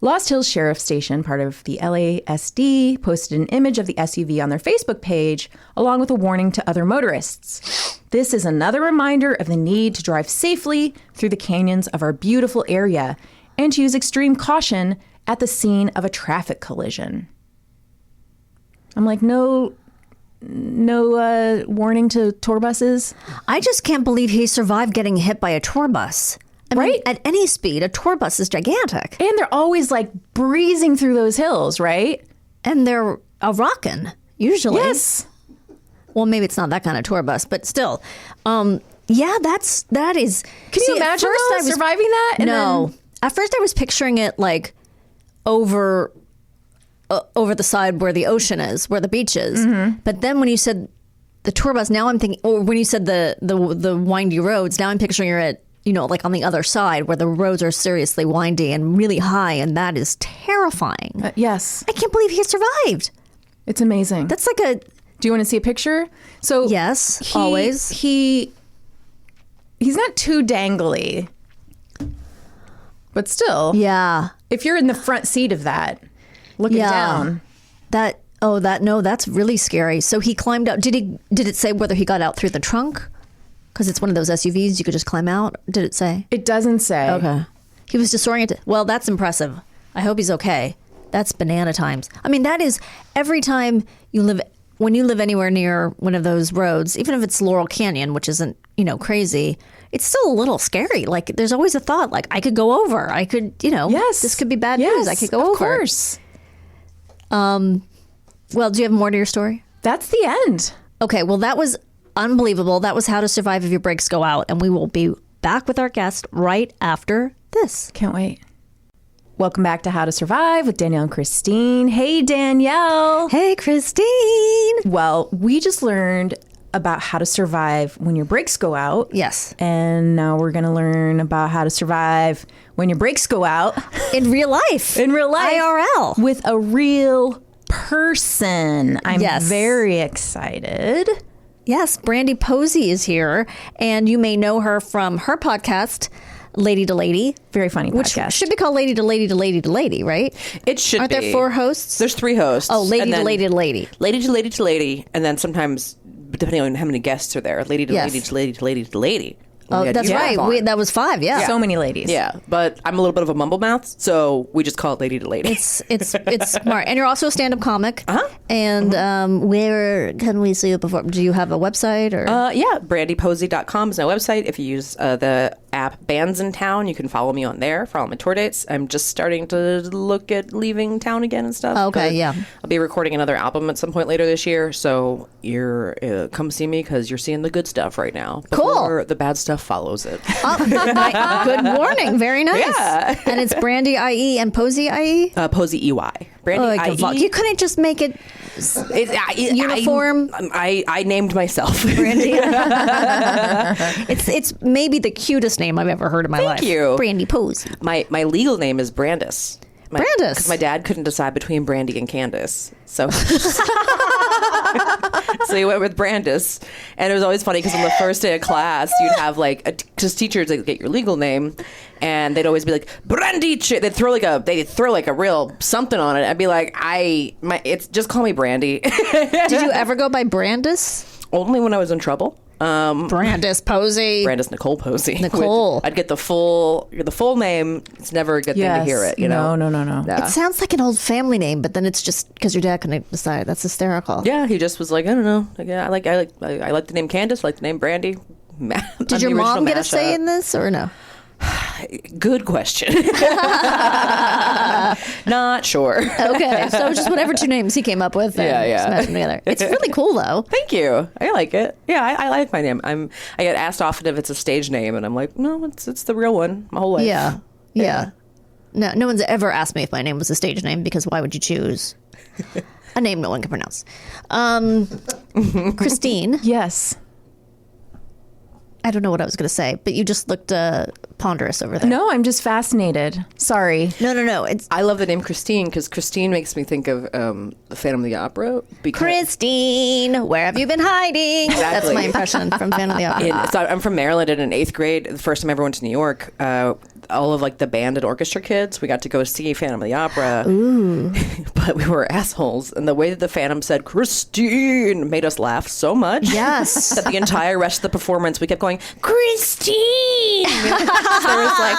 Lost Hills Sheriff Station, part of the LASD, posted an image of the SUV on their Facebook page, along with a warning to other motorists. This is another reminder of the need to drive safely through the canyons of our beautiful area and to use extreme caution at the scene of a traffic collision. I'm like, no warning to tour buses? I just can't believe he survived getting hit by a tour bus. I mean, at any speed, a tour bus is gigantic. And they're always like breezing through those hills, right? And they're rockin', usually. Yes. Well, maybe it's not that kind of tour bus, but still. Yeah, that is. Can you imagine surviving that? No. At first I was picturing it like over the side where the ocean is, where the beach is. Mm-hmm. But then when you said the tour bus, now I'm thinking, or when you said the windy roads, now I'm picturing you're at like on the other side where the roads are seriously windy and really high, and that is terrifying. Yes. I can't believe he survived. It's amazing. That's like a... Do you want to see a picture? So Yes, always. He's not too dangly, but still, Yeah. if you're in the front seat of that, looking down, That's really scary. So he climbed out. Did it say whether he got out through the trunk? Because it's one of those SUVs you could just climb out. Did it say? it doesn't say. Okay. He was disoriented. Well, that's impressive. I hope he's okay. That's banana times. I mean, that is every time when you live anywhere near one of those roads, even if it's Laurel Canyon, which isn't, crazy, it's still a little scary. Like, there's always a thought, like, I could go over. I could, Yes. this could be bad news. I could go over. Of course. Well, do you have more to your story? That's the end. Okay, well, that was unbelievable. That was How to Survive If Your Brakes Go Out. And we will be back with our guest right after this. Can't wait. Welcome back to How to Survive with Danielle and Kristine. Hey, Danielle. Hey, Kristine. Well, we just learned about how to survive when your brakes go out. Yes. And now we're going to learn about how to survive when your brakes go out. In real life. In real life. IRL. With a real person. I'm Yes. very excited. Yes, Brandie Posey is here. And you may know her from her podcast, Lady to Lady. Very funny Which podcast. should be called Lady to Lady to Lady to Lady, right? It should Aren't be. there 4 hosts? There's 3 hosts. Oh, Lady and to then Lady to Lady. Lady to Lady to Lady, and then sometimes, depending on how many guests are there, Lady to Yes. Lady to Lady to Lady to Lady. Oh, We had that's you right. on. That was 5, yeah. So many ladies. Yeah, but I'm a little bit of a mumble mouth, so we just call it Lady to Lady. It's smart. And you're also a stand-up comic. Uh-huh. And where can we see you perform? Do you have a website? Or yeah, BrandiePosey.com is my website. If you use the app Bands in Town, you can follow me on there for all my tour dates. I'm just starting to look at leaving town again and stuff. Okay, but yeah. I'll be recording another album at some point later this year, so you're come see me because you're seeing the good stuff right now. Cool. Before the bad stuff follows it. Good warning. Very nice. Yeah. And it's Brandie IE and Posey IE? Posey EY. Brandie Oh, like IE. you couldn't just make it uniform? I named myself. Brandie. It's maybe the cutest name I've ever heard in my life. Thank you. Brandie Posey. My legal name is Brandis. Brandis. Because my dad couldn't decide between Brandie and Candace. So so he went with Brandis. And it was always funny because on the first day of class, you'd have like, because teachers would get your legal name, and they'd always be like, Brandie. They'd throw like a real something on it. I'd be like, it's just call me Brandie. Did you ever go by Brandis? Only when I was in trouble. Brandis Posey. Brandis Nicole Posey. Nicole. I'd get the full name. It's never a good thing to hear it, you know? No. It sounds like an old family name, but then it's just because your dad couldn't decide. That's hysterical. Yeah, he just was like, I don't know. Like, I like the name Candace, I like the name Brandie. Did your mom get a say in this or no? Good question. Not sure. Okay, so just whatever 2 names he came up with. Yeah. Smash them together. It's really cool though. Thank you. I like it. Yeah, I like my name. I get asked often if it's a stage name, and I'm like, no, it's the real one. My whole life. Yeah. No one's ever asked me if my name was a stage name because why would you choose a name no one can pronounce? Kristine, Yes. I don't know what I was going to say, but you just looked ponderous over there. No, I'm just fascinated. Sorry. No. It's I love the name Kristine because Kristine makes me think of the Phantom of the Opera. Because Kristine, where have you been hiding? That's Exactly. my impression from Phantom of the Opera. So I'm from Maryland, and in 8th grade, the first time I ever went to New York, all of like the band and orchestra kids, we got to go see Phantom of the Opera. Ooh. But we were assholes, and the way that the Phantom said Kristine made us laugh so much. Yes. That the entire rest of the performance, we kept going, Kristine! There was like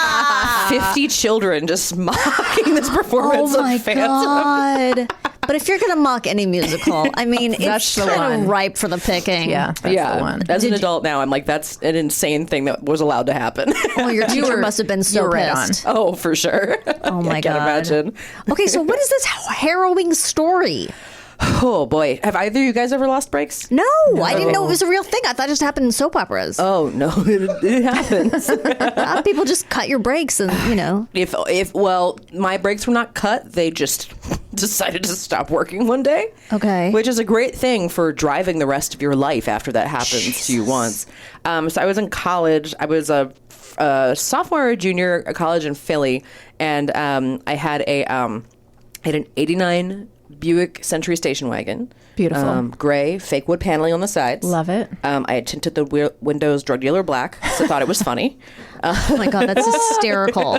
50 children just mocking this performance Oh my of Phantom. God. But if you're going to mock any musical, I mean, That's it's the kind of one. ripe for the picking. Yeah, that's the one. As an adult now, I'm like, that's an insane thing that was allowed to happen. Oh, your teacher must have been so you were right on. pissed. Oh, for sure. Oh my I God. can't imagine. Okay, so what is this harrowing story? Oh boy, have either of you guys ever lost brakes? No, I didn't know it was a real thing. I thought it just happened in soap operas. Oh no, it happens. A lot of people just cut your brakes and, If well, my brakes were not cut; they just decided to stop working one day. Okay. Which is a great thing for driving the rest of your life after that happens to you once. So I was in college. I was a sophomore or junior at college in Philly, and I had an '89 Buick Century station wagon. Beautiful. Gray, fake wood paneling on the sides. Love it. I had tinted the windows drug dealer black, so I thought it was funny. Oh my God, that's hysterical.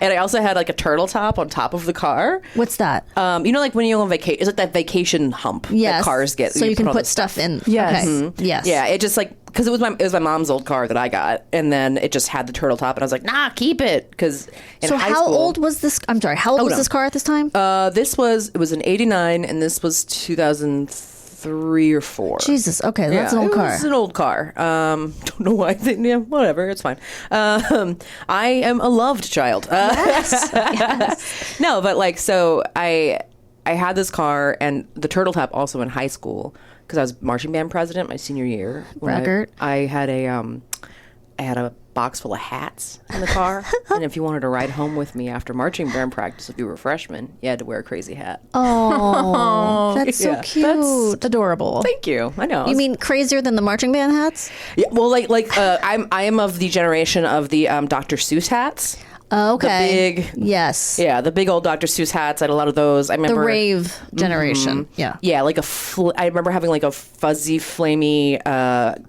And I also had like a turtle top on top of the car. What's that? You know, like when you go on vacation, it's like that vacation hump Yes. that cars get. So you can all put this stuff in. Yes. Okay. Yes. Yeah, it just like because it was my mom's old car that I got, and then it just had the turtle top, and I was like, nah, keep it because. So how old was this? I'm sorry. How old was this car at this time? It was an '89, and this was 2003 or 4. Jesus. Okay, that's an old car. It's an old car. Don't know why. Whatever. It's fine. I am a loved child. Yes. No, but like so I had this car and the turtle top also in high school because I was marching band president my senior year. Braggart. I had a box full of hats in the car, and if you wanted to ride home with me after marching band practice, if you were a freshman, you had to wear a crazy hat. Oh, that's so Yeah. cute. That's adorable. Thank you. I know. You mean crazier than the marching band hats? Yeah, well, I am of the generation of the Dr. Seuss hats. Oh, okay. The big, Yes. yeah, the big old Dr. Seuss hats. I had a lot of those. I The remember rave generation. Yeah. Yeah, like I remember having like a fuzzy, flamey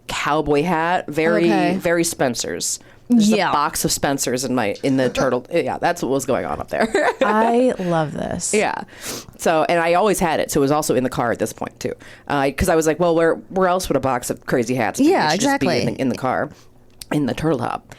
cowboy hat. Very Spencer's. There's Yeah. a box of Spencer's in the turtle. Yeah, that's what was going on up there. I love this. Yeah. So, and I always had it. So it was also in the car at this point too. Because I was like, well, where else would a box of crazy hats be? Yeah, It should just be exactly. in the car, in the turtle top.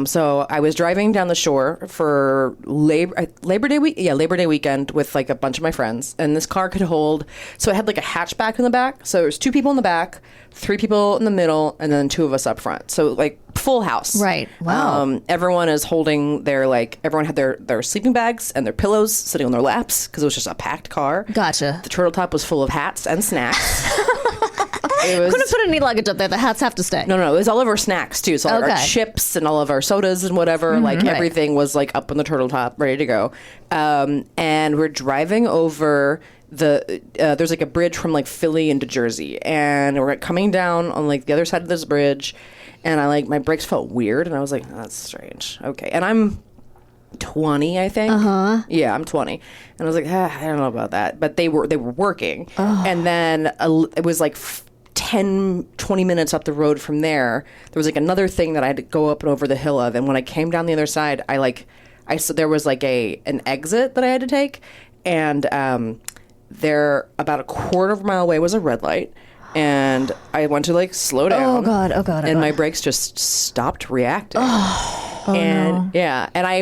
So I was driving down the shore for Labor Day week. Yeah, Labor Day weekend with like a bunch of my friends, and this car could hold. So it had like a hatchback in the back. So there's 2 people in the back, 3 people in the middle, and then 2 of us up front. So like full house. Right. Wow. Everyone is holding everyone had their sleeping bags and their pillows sitting on their laps because it was just a packed car. Gotcha. The turtle top was full of hats and snacks. It was, Couldn't put any luggage up there. The hats have to stay. no, it was all of our snacks too. So all of our Okay. chips and all of our sodas and whatever, like Right. everything was like up on the turtle top, ready to go. And we're driving over there's like a bridge from like Philly into Jersey, and we're coming down on like the other side of this bridge, and my brakes felt weird, and I was like, oh, that's strange. Okay, and I'm 20, I think. Yeah, I'm 20, and I was like, I don't know about that, but they were working, and then it was like 10-20 minutes up the road from there was like another thing that I had to go up and over the hill of, and when I came down the other side, there was like an exit that I had to take, and there about a quarter of a mile away was a red light, and I went to like slow down. Oh God. And my brakes just stopped reacting. And I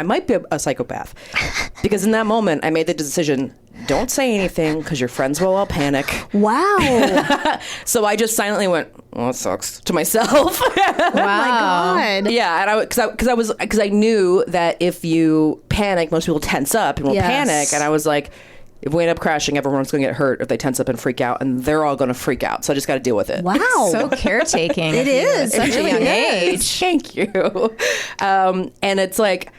might be a psychopath because in that moment I made the decision, don't say anything because your friends will all panic. Wow. So I just silently went, well, that sucks, to myself. Oh my God. Yeah, and because I knew that if you panic, most people tense up and will Yes. panic, and I was like, if we end up crashing, everyone's going to get hurt if they tense up and freak out, and they're all going to freak out. So I just got to deal with it. Wow. So caretaking. It is. At such a It young really age. is. Thank you. And it's like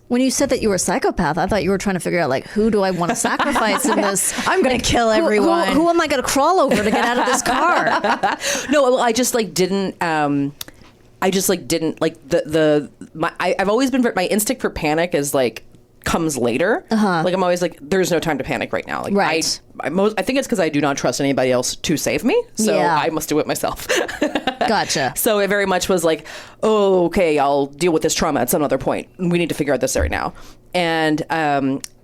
When you said that you were a psychopath, I thought you were trying to figure out like, who do I want to sacrifice in this? I'm going to kill Who- everyone. Who am I going to crawl over to get out of this car? no, well, I just like didn't. I just like didn't like I've always been my instinct for panic is like comes later. Like I'm always like, there's no time to panic right now. Like Right. I think it's because I do not trust anybody else to save me, so Yeah. I must do it myself. Gotcha. So it very much was like, oh, okay, I'll deal with this trauma at some other point. We need to figure out this right now. And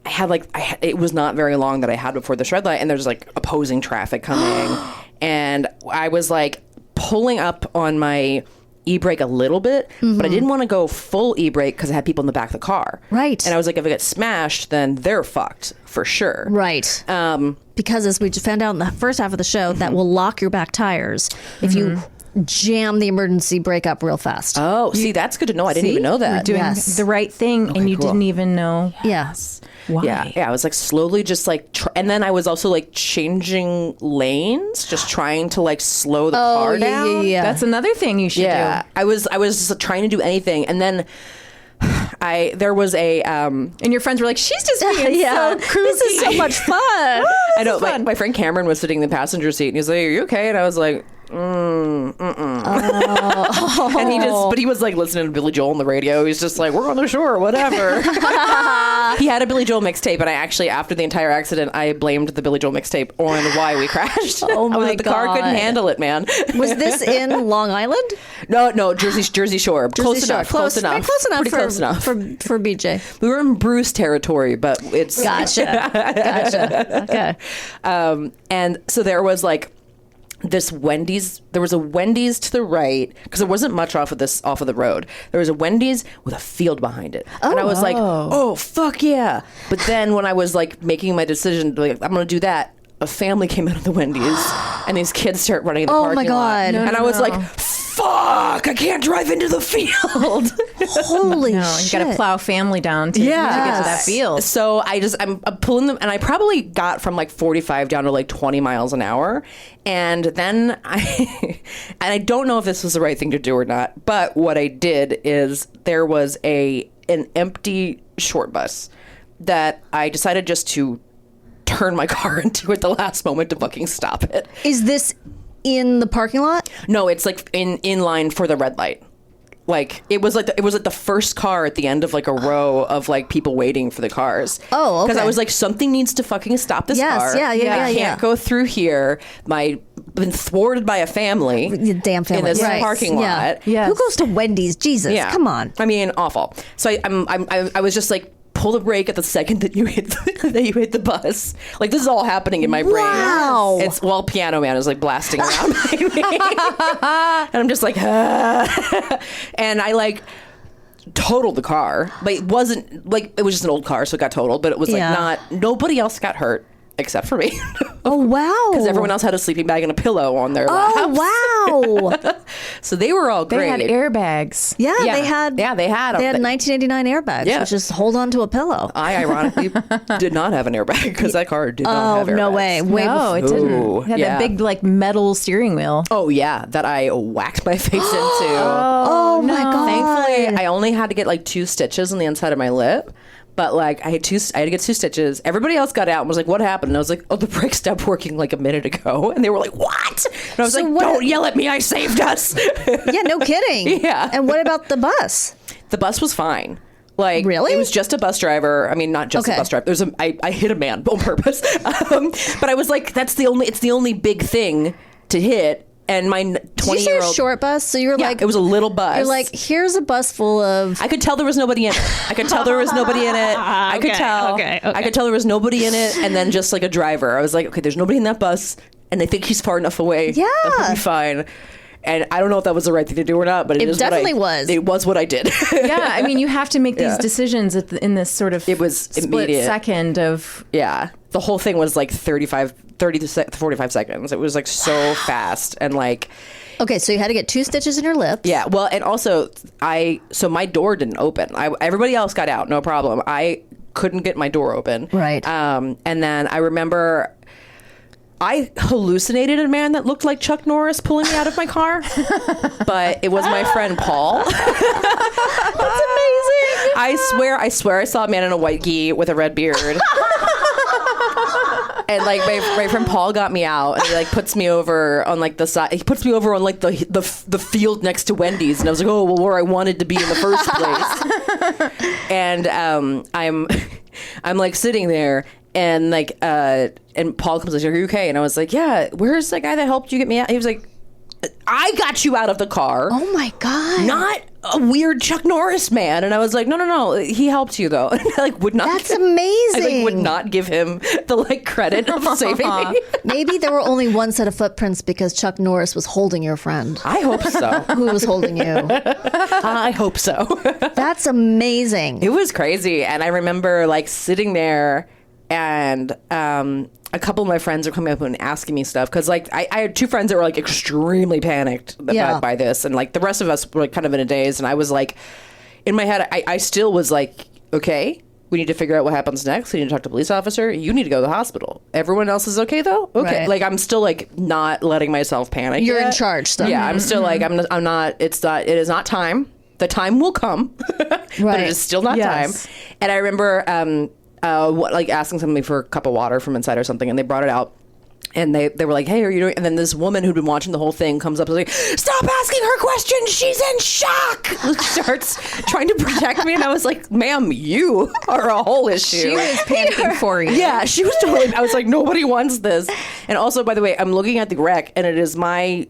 it was not very long that I had before this red light, and there's like opposing traffic coming, and I was like pulling up on my e-brake a little bit, but I didn't want to go full e-brake because I had people in the back of the car. Right. And I was like, if I get smashed, then they're fucked for sure. Right. Because as we just found out in the first half of the show, that will lock your back tires if you jam the emergency brake up real fast. Oh, see, that's good to know. I didn't even know You're that. doing Yes. the right thing, and you cool. didn't even know Yes. why. Yeah, I was like slowly just like, and then I was also like changing lanes, just trying to like slow the car down. Yeah. That's another thing you should Yeah, do. I was just trying to do anything, and then there was a And your friends were like, she's just being so kooky. This is so much fun. I know my friend Cameron was sitting in the passenger seat and he's like, are you okay? And I was like, and he was like listening to Billy Joel on the radio. He's just like, we're on the shore, whatever. He had a Billy Joel mixtape, and I actually, after the entire accident, I blamed the Billy Joel mixtape on why we crashed. Oh I was my like, the car couldn't God. handle it, man. Was this in Long Island? No, Jersey Shore. Close enough. Close enough. Pretty close enough. for BJ. We were in Bruce territory, but it's Gotcha. Okay. And so there was like this Wendy's. There was a Wendy's to the right because there wasn't much off of the road. There was a Wendy's with a field behind it, and I was like, "Oh fuck yeah!" But then when I was like making my decision, like I'm going to do that, a family came out of the Wendy's, and these kids start running in the parking my lot, God. and I was like, "Fuck! I can't drive into the field." Holy No, you shit. got to plow family down to get to that field. So I'm pulling them, and I probably got from like 45 down to like 20 miles an hour. And then I don't know if this was the right thing to do or not, but what I did is there was an empty short bus that I decided just to turn my car into at the last moment to fucking stop it. Is this in the parking lot? No, it's like in line for the red light. Like it was like the first car at the end of like a row of like people waiting for the cars. Oh, okay. Because I was like, something needs to fucking stop this Yes, car. yeah, I can't go through here. Been thwarted by a family. You damn family. in this Right. parking Yeah. lot. Yes. Who goes to Wendy's? Jesus, Yeah, come on. I mean, awful. So I was just like, pull the brake at the second that you hit the bus. Like this is all happening in my brain. Wow. It's while Piano Man is like blasting around behind me. And I'm just like, and I like totaled the car. But it wasn't like, it was just an old car, so it got totaled, but it was like nobody else got hurt except for me. Oh, wow. Because everyone else had a sleeping bag and a pillow on their laps. Oh, wow. So they were all They great. had airbags. Yeah, Yeah. they had. Yeah, they had 'em. They had 1989 airbags. Yeah. Which is hold on to a pillow. I ironically did not have an airbag because that car did not have airbags. No way. No, it didn't. Ooh, It had yeah. that big like metal steering wheel. Oh yeah, that I whacked my face into. Oh my God. Thankfully, I only had to get like 2 stitches on the inside of my lip. But like I had to get 2 stitches. Everybody else got out and was like, "What happened?" And I was like, "Oh, the brake stopped working like a minute ago." And they were like, "What?" And I was So like, what- "Don't yell at me! I saved us." Yeah, no kidding. Yeah. And what about the bus? The bus was fine. Like Really? it was just a bus driver. I mean, not just Okay. a bus driver. I hit a man on purpose. But I was like, it's the only big thing to hit. And my Did you say 20-year-old a short bus? So you were Yeah, like, it was a little bus. You're like, here's a bus full of. I could tell there was nobody in it. I could tell there was nobody in it. I could tell. okay. I could tell there was nobody in it, and then just like a driver. I was like, okay, there's nobody in that bus, and they think he's far enough away. Yeah. That'll be fine. And I don't know if that was the right thing to do or not, but It is definitely what was. It was what I did. Yeah, I mean, you have to make these Yeah. decisions in this sort of It was split immediate. second of. Yeah. The whole thing was like 30 to 45 seconds. It was like so fast, and like. Okay, so you had to get 2 stitches in your lips. Yeah, well, and also so my door didn't open. Everybody else got out, no problem. I couldn't get my door open. Right. And then I remember I hallucinated a man that looked like Chuck Norris pulling me out of my car, but it was my friend Paul. That's amazing. I swear I saw a man in a white gi with a red beard. And like my friend Paul got me out, and he like puts me over on like the side. He puts me over on like the field next to Wendy's, and I was like, oh well, where I wanted to be in the first place. And I'm like sitting there, and like and Paul comes like, are you okay? And I was like, yeah. Where's the guy that helped you get me out? He was like, I got you out of the car. Oh my God. Not a weird Chuck Norris man. And I was like, no, he helped you though. And I like would not. That's amazing. I like would not give him the like credit of saving me. Maybe there were only one set of footprints because Chuck Norris was holding your friend. I hope so. Who was holding you? I hope so. That's amazing. It was crazy. And I remember like sitting there, and a couple of my friends are coming up and asking me stuff because like I had 2 friends that were like extremely panicked by this, and like the rest of us were like kind of in a daze, and I was like in my head I still was like, okay, we need to figure out what happens next. We need to talk to a police officer. You need to go to the hospital. Everyone else is okay though. Okay. Right. Like I'm still like not letting myself panic. You're yet. in charge still. Yeah, I'm still like I'm not. It is not time. the time will come, but Right. it is still not Yes. time. And I remember like asking somebody for a cup of water from inside or something, and they brought it out. And they were like, hey, are you doing? And then this woman who'd been watching the whole thing comes up and is like, stop asking her questions. She's in shock. Starts trying to protect me. And I was like, ma'am, you are a whole issue. She was panicking for you. Yeah, she was totally. I was like, nobody wants this. And also, by the way, I'm looking at the wreck, and it is my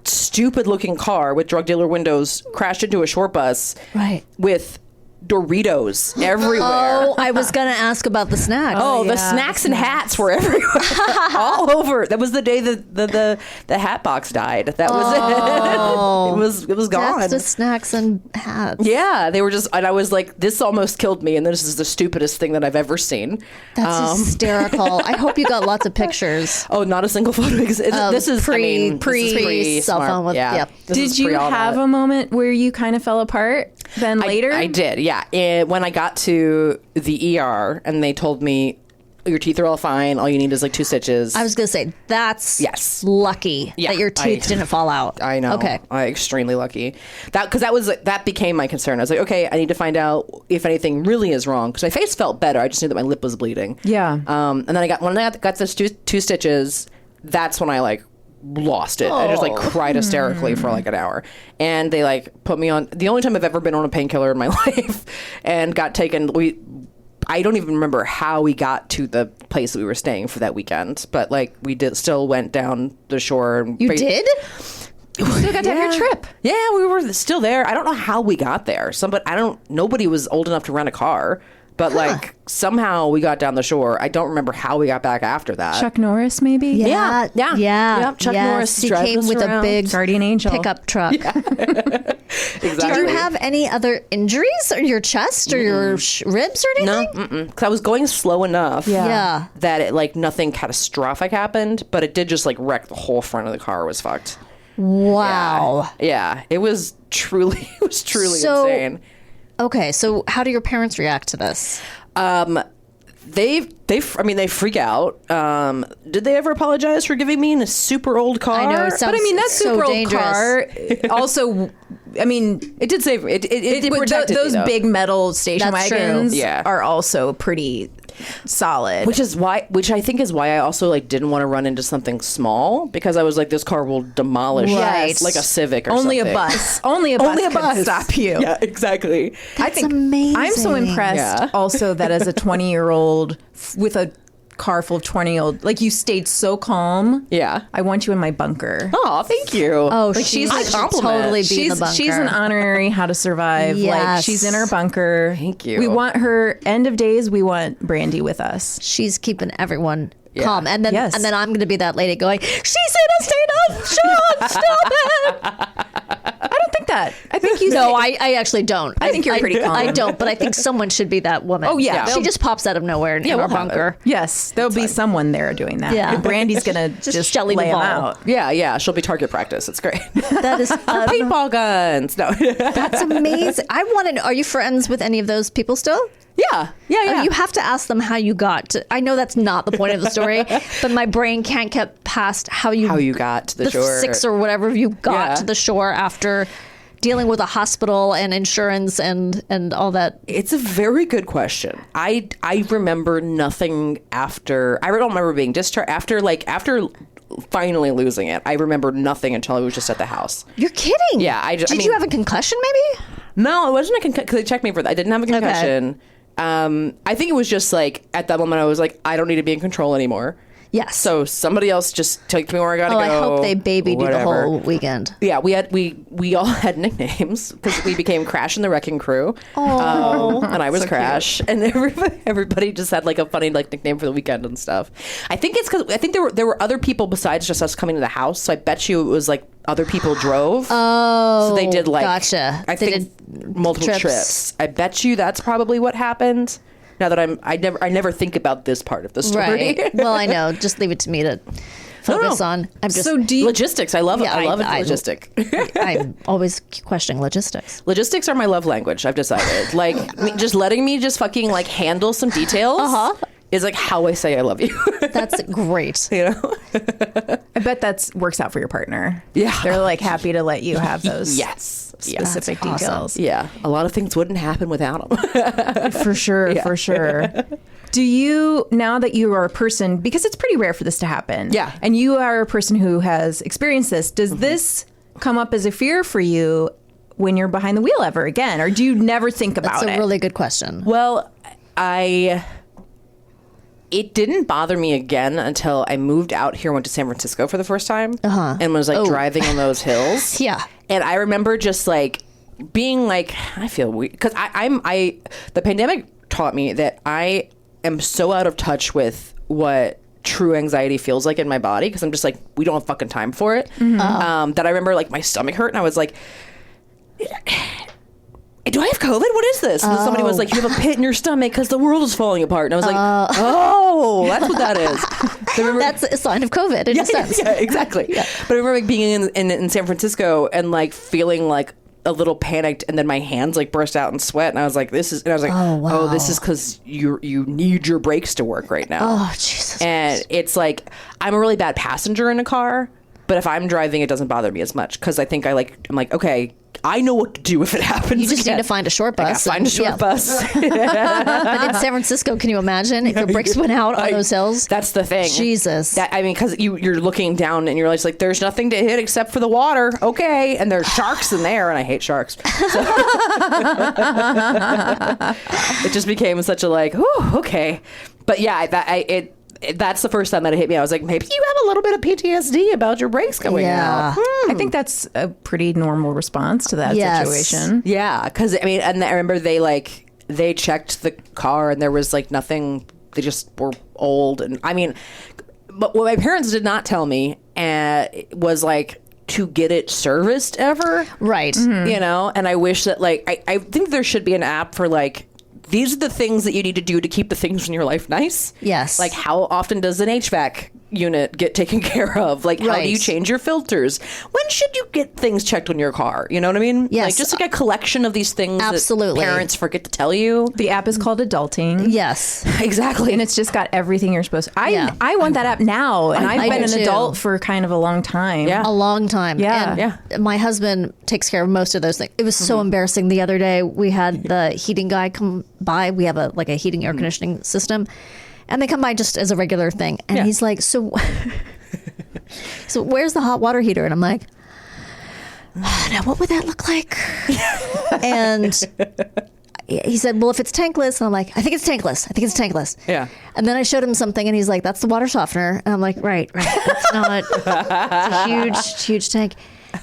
stupid looking car with drug dealer windows crashed into a short bus. Right. With Doritos everywhere. Oh, I was going to ask about the snacks. Oh, the yeah, snacks and hats were everywhere, all over. That was the day that the hat box died. That was it. It was gone. That's just snacks and hats. Yeah, they were just, and I was like, this almost killed me, and this is the stupidest thing that I've ever seen. That's hysterical. I hope you got lots of pictures. Oh, not a single photo. This is pre cell smart. phone with Yeah. This is Did you pre all have that. a moment where you kind of fell apart then later? I did, yeah. When I got to the ER and they told me, your teeth are all fine, all you need is like 2 stitches. I was going to say, that's Yes. lucky Yeah, that your teeth didn't fall out. I know. Okay. I'm extremely lucky. Because that became my concern. I was like, okay, I need to find out if anything really is wrong. Because my face felt better. I just knew that my lip was bleeding. Yeah. And then when I got those two stitches, that's when I like lost it. I just like cried hysterically for like an hour. And they like put me on the only time I've ever been on a painkiller in my life, and got taken. I don't even remember how we got to the place that we were staying for that weekend, but like we still went down the shore. And You did? You still got to have your trip. Yeah, we were still there. I don't know how we got there. Nobody was old enough to rent a car, but like somehow we got down the shore. I don't remember how we got back after that. Chuck Norris, maybe? Yeah. Yeah, Chuck Norris He driving came us with around. a big Guardian angel. pickup truck. Exactly. Did you have any other injuries or your chest or your ribs or anything? No, because I was going slow enough Yeah. that it like nothing catastrophic happened, but it did just like wreck the whole front of the car. Was fucked. Wow. Yeah, it was truly So- insane. Okay, so how do your parents react to this? They freak out. Did they ever apologize for giving me in a super old car? I know, it But sounds I mean, that so super old dangerous. car also, I mean, It did save it. It protected me, those though. big metal station That's true. wagons Yeah. are also pretty solid. Which I think is why I also like didn't want to run into something small, because I was like, this car will demolish Right. like a Civic or only something. a bus. Only a bus could stop you. Yeah, exactly. That's amazing. I'm so impressed Yeah. also that as a 20-year-old with a car full of 20-year-old, like you stayed so calm. Yeah. I want you in my bunker. Oh, thank you. Oh, Like, she's she's should a compliment. totally be in the bunker. She's an honorary How to Survive. Like Yes. she's in her bunker. Thank you. We want her end of days. We want Brandie with us. She's keeping everyone Yeah. calm. And then Yes. and then I'm going to be that lady going, she's in a state of shock. Stop it. I don't think that. I think you. No, I actually don't. I think you're pretty calm. I don't, but I think someone should be that woman. Oh, yeah. She just pops out of nowhere in our we'll have bunker. Yes, there'll be someone there doing that. Yeah. And Brandie's gonna just Shelley lay 'em Duvall. out. Yeah. She'll be target practice. It's great. That is Paintball guns. No. that's amazing. I want to know, are you friends with any of those people still? Yeah. You have to ask them how you got to. I know that's not the point of the story, but my brain can't get past how you got to the shore. 6 or whatever you got Yeah. to the shore after dealing with a hospital and insurance and all that. It's a very good question. I remember nothing after. I don't remember being discharged after finally losing it. I remember nothing until I was just at the house. You're kidding. Yeah, Did you have a concussion maybe? No, it wasn't a concussion because they checked me for that. I didn't have a concussion. I think it was just like at that moment I was like, I don't need to be in control anymore. Yes. So somebody else just take me where I gotta go. I hope they babied you the whatever. whole weekend. Yeah, we all had nicknames because we became Crash and the Wrecking Crew. And I was Crash, and everybody just had like a funny like nickname for the weekend and stuff. I think it's because there were other people besides just us coming to the house. So I bet you it was like other people drove. Oh, So they did like gotcha. I They think multiple trips. trips. I bet you that's probably what happened. Now that I never think about this part of the story. Right. Well, I know. Just leave it to me to focus on. I'm just. So do you, Logistics. I love it. Yeah, I love it. I- Logistic. I'm always questioning logistics. Logistics are my love language. I've decided. Like just letting me just fucking like handle some details is like how I say I love you. That's great. You know? I bet that's works out for your partner. Yeah. They're like happy to let you have those. Yes. specific That's awesome. details. Yeah, a lot of things wouldn't happen without them. For sure, for sure. Do you, now that you are a person, because it's pretty rare for this to happen, Yeah. and you are a person who has experienced this, does this come up as a fear for you when you're behind the wheel ever again, or do you never think about That's it? a really good question. Well, it didn't bother me again until I moved out here, went to San Francisco for the first time, and was like driving on those hills. Yeah. And I remember just like being like, I feel weird because the pandemic taught me that I am so out of touch with what true anxiety feels like in my body, because I'm just like, we don't have fucking time for it. That I remember like my stomach hurt and I was like, do I have COVID? What is this? And somebody was like, you have a pit in your stomach because the world is falling apart. And I was like, oh, that's what that is. So I remember, That's a sign of COVID in a sense. yeah, exactly. But I remember like being in San Francisco and like feeling like a little panicked, and then my hands like burst out in sweat, and I was like, this is because you need your brakes to work right now. Oh, Jesus. And it's like, I'm a really bad passenger in a car, but if I'm driving, it doesn't bother me as much because I think I'm like, okay, I know what to do if it happens. You just again. need to find a short I gotta bus. find a short bus. But in San Francisco, can you imagine if your brakes went out on those hills? That's the thing. Jesus. Because you're looking down and you're just like, there's nothing to hit except for the water. Okay. And there's sharks in there, and I hate sharks. So it just became such a like, whew, okay. But yeah, that's the first time that it hit me. I was like, maybe you have a little bit of PTSD about your brakes going out. I think that's a pretty normal response to that Yes. situation. Yeah, because I mean, and I remember they checked the car and there was like nothing. They just were old, and I mean, but what my parents did not tell me was like to get it serviced ever, Right. You know. And I wish that like I think there should be an app for like, these are the things that you need to do to keep the things in your life nice. Yes. Like, how often does an HVAC unit get taken care of? Like, how do you Right. change your filters? When should you get things checked on your car? You know what I mean? Yes. Like, just like a collection of these things Absolutely. that parents forget to tell you. The app is called Adulting. Yes. Exactly. And it's just got everything you're supposed to. Yeah. I want that app now, and I I've been do an too. adult for kind of a long time. Yeah. A long time. Yeah. And my husband takes care of most of those things. It was so embarrassing. The other day, we had the heating guy come by. We have a heating air conditioning system. And they come by just as a regular thing. And he's like, so where's the hot water heater? And I'm like, now what would that look like? And he said, well, if it's tankless. And I'm like, I think it's tankless. Yeah. And then I showed him something and he's like, that's the water softener. And I'm like, right. That's not, it's a huge tank.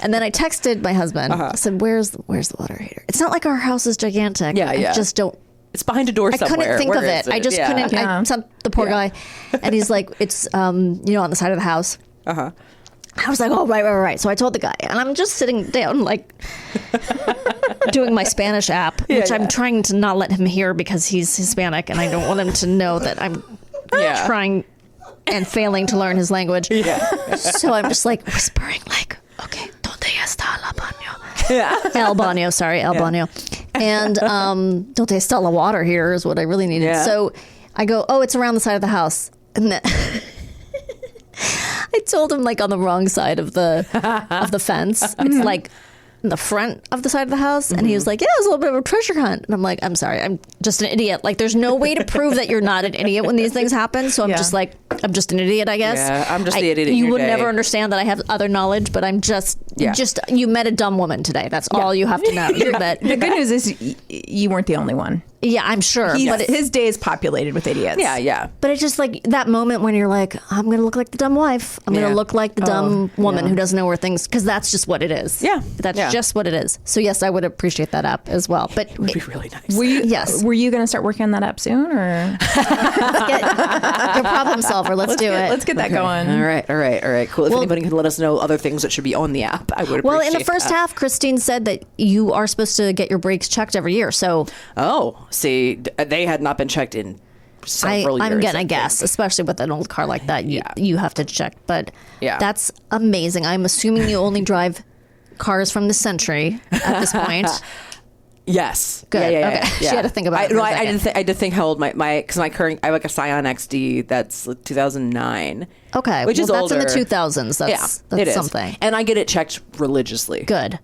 And then I texted my husband. I said, where's the water heater? It's not like our house is gigantic. Yeah, yeah. I just don't. It's behind a door I somewhere. couldn't think Where of it. is I just couldn't. Yeah. I sent the poor guy, and he's like, "It's on the side of the house." I was like, "Oh, right." So I told the guy, and I'm just sitting down, like doing my Spanish app, which I'm trying to not let him hear because he's Hispanic, and I don't want him to know that I'm trying and failing to learn his language. So I'm just like whispering, like, "Okay, donde está el baño?" El baño, sorry, el baño. And donde está la water heater is what I really needed. Yeah. So I go, oh, it's around the side of the house. And then I told him like on the wrong side of the fence. It's like in the front of the side of the house. And he was like, yeah, it was a little bit of a treasure hunt. And I'm like, I'm sorry, I'm just an idiot. Like there's no way to prove that you're not an idiot when these things happen. So I'm just like, I'm just an idiot, I guess. Yeah, I'm just the idiot in You your would day. never understand that I have other knowledge, but I'm just you met a dumb woman today. That's all you have to know. You met. The good news is you weren't the only one. Yeah, I'm sure. But His day is populated with idiots. Yeah. But it's just like that moment when you're like, I'm going to look like the dumb wife. I'm going to look like the dumb woman who doesn't know where things, because that's just what it is. Yeah. That's Yeah. just what it is. So yes, I would appreciate that app as well. But It would be really nice. Were you going to start working on that app soon, or your problem solver. Let's do it. let's get that going? All right. Cool. If anybody can let us know other things that should be on the app, I would appreciate Well, in the first that. half, Kristine said that you are supposed to get your brakes checked every year. So Oh, see, they had not been checked in several years. I'm gonna I guess, think. especially with an old car like that, you have to check. But that's amazing. I'm assuming you only drive cars from the century at this point. Yes. Good. Yeah. Okay. She had to think about it for a I second. did think how old my because my current I have like a Scion XD that's 2009. Okay. Which is that's older. in the 2000s. That's it is something. And I get it checked religiously. Good.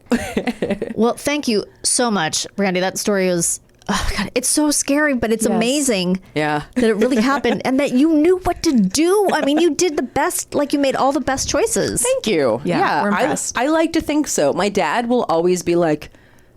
Well, thank you so much, Brandie. That story was, oh God, it's so scary, but it's amazing Yeah. that it really happened and that you knew what to do. I mean, you did the best, like you made all the best choices. Thank you. Yeah, we're impressed. I like to think so. My dad will always be like,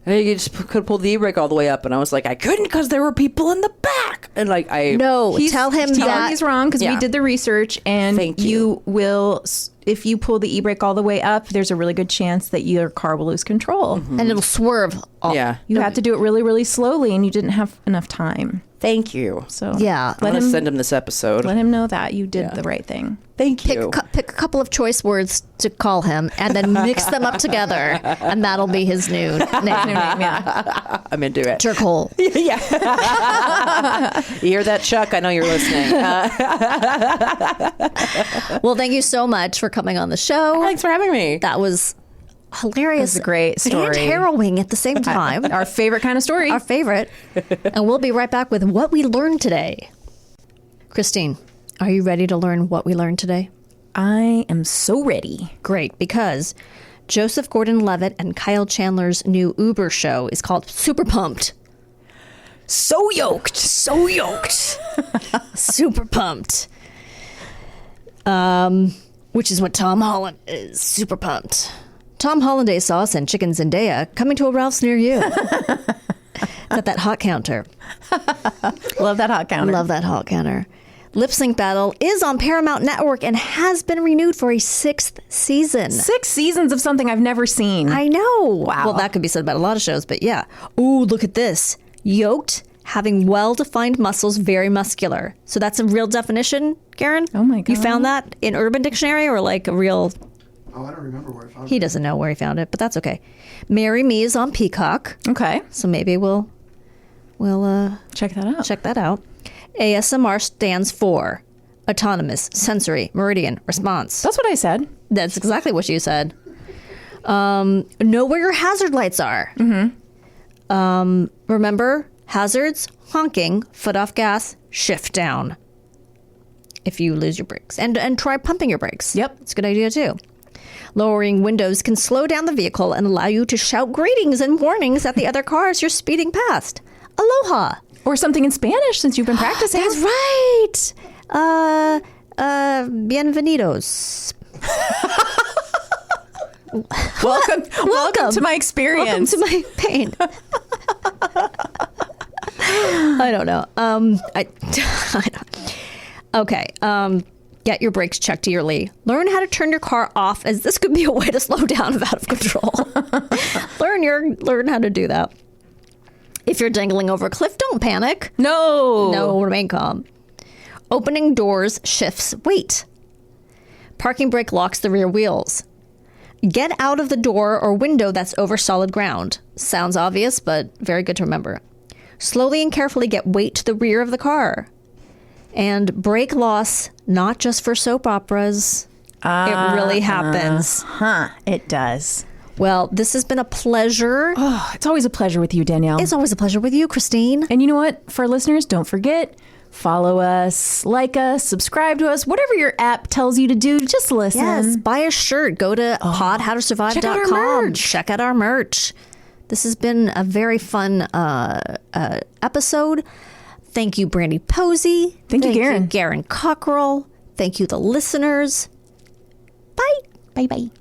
hey, you just could pull the e-brake all the way up. And I was like, I couldn't because there were people in the back. And like, No, tell him that. He's wrong because Yeah. we did the research, and Thank you. will, if you pull the e-brake all the way up, there's a really good chance that your car will lose control. And it'll swerve. Yeah. You have to do it really, really slowly, and you didn't have enough time. Thank you. So Yeah. I'm going to send him this episode. let him know that you did the right thing. Thank you. Pick a couple of choice words to call him and then mix them up together. And that'll be his new name. Yeah. I'm into it. Jerkhole. You hear that, Chuck? I know you're listening. Well, thank you so much for coming on the show. Thanks for having me. That was hilarious. It was a great story. And harrowing at the same time. Our favorite kind of story. Our favorite. And we'll be right back with what we learned today. Kristine, are you ready to learn what we learned today? I am so ready. Great, because Joseph Gordon-Levitt and Kyle Chandler's new Uber show is called Super Pumped. So yoked. So yoked. Super pumped. Which is what Tom Holland is. Super pumped. Tom Hollandaise sauce and chicken Zendaya coming to a Ralph's near you. At that hot counter. Love that hot counter. Love that hot counter. Lip Sync Battle is on Paramount Network and has been renewed for a 6th season. 6 seasons of something I've never seen. I know. Wow. Well, that could be said about a lot of shows, but yeah. Ooh, look at this. Yoked, having well-defined muscles, very muscular. So that's a real definition, Karen? Oh my You God. found that in Urban Dictionary or like a real... Oh, I don't remember where I found it. He doesn't know where he found it, but that's okay. Marry Me is on Peacock, Okay. so maybe we'll Check that out. check that out. ASMR stands for Autonomous Sensory Meridian Response. That's what I said. That's exactly what you said. Know where your hazard lights are. Mm-hmm. Remember, hazards, honking, foot off gas, shift down. If you lose your brakes. And try pumping your brakes. Yep. It's a good idea too. Lowering windows can slow down the vehicle and allow you to shout greetings and warnings at the other cars you're speeding past. Aloha. Or something in Spanish since you've been practicing. That's right. Bienvenidos. Welcome to my experience. Welcome to my pain. I don't know. I don't. Okay. Get your brakes checked yearly. Learn how to turn your car off, as this could be a way to slow down if out of control. Learn how to do that. If you're dangling over a cliff, don't panic. No, remain calm. Opening doors shifts weight. Parking brake locks the rear wheels. Get out of the door or window that's over solid ground. Sounds obvious, but very good to remember. Slowly and carefully get weight to the rear of the car. And brake loss, not just for soap operas. It really happens. It does. Well, this has been a pleasure. Oh, it's always a pleasure with you, Danielle. It's always a pleasure with you, Kristine. And you know what? For our listeners, don't forget, follow us, like us, subscribe to us, whatever your app tells you to do, just listen. Yes, buy a shirt. Go to Check out our podhowtosurvive.com. merch. Check out our merch. This has been a very fun episode. Thank you, Brandie Posey. Thank you, Garen. Garen Cockrell. Thank you, the listeners. Bye. Bye-bye.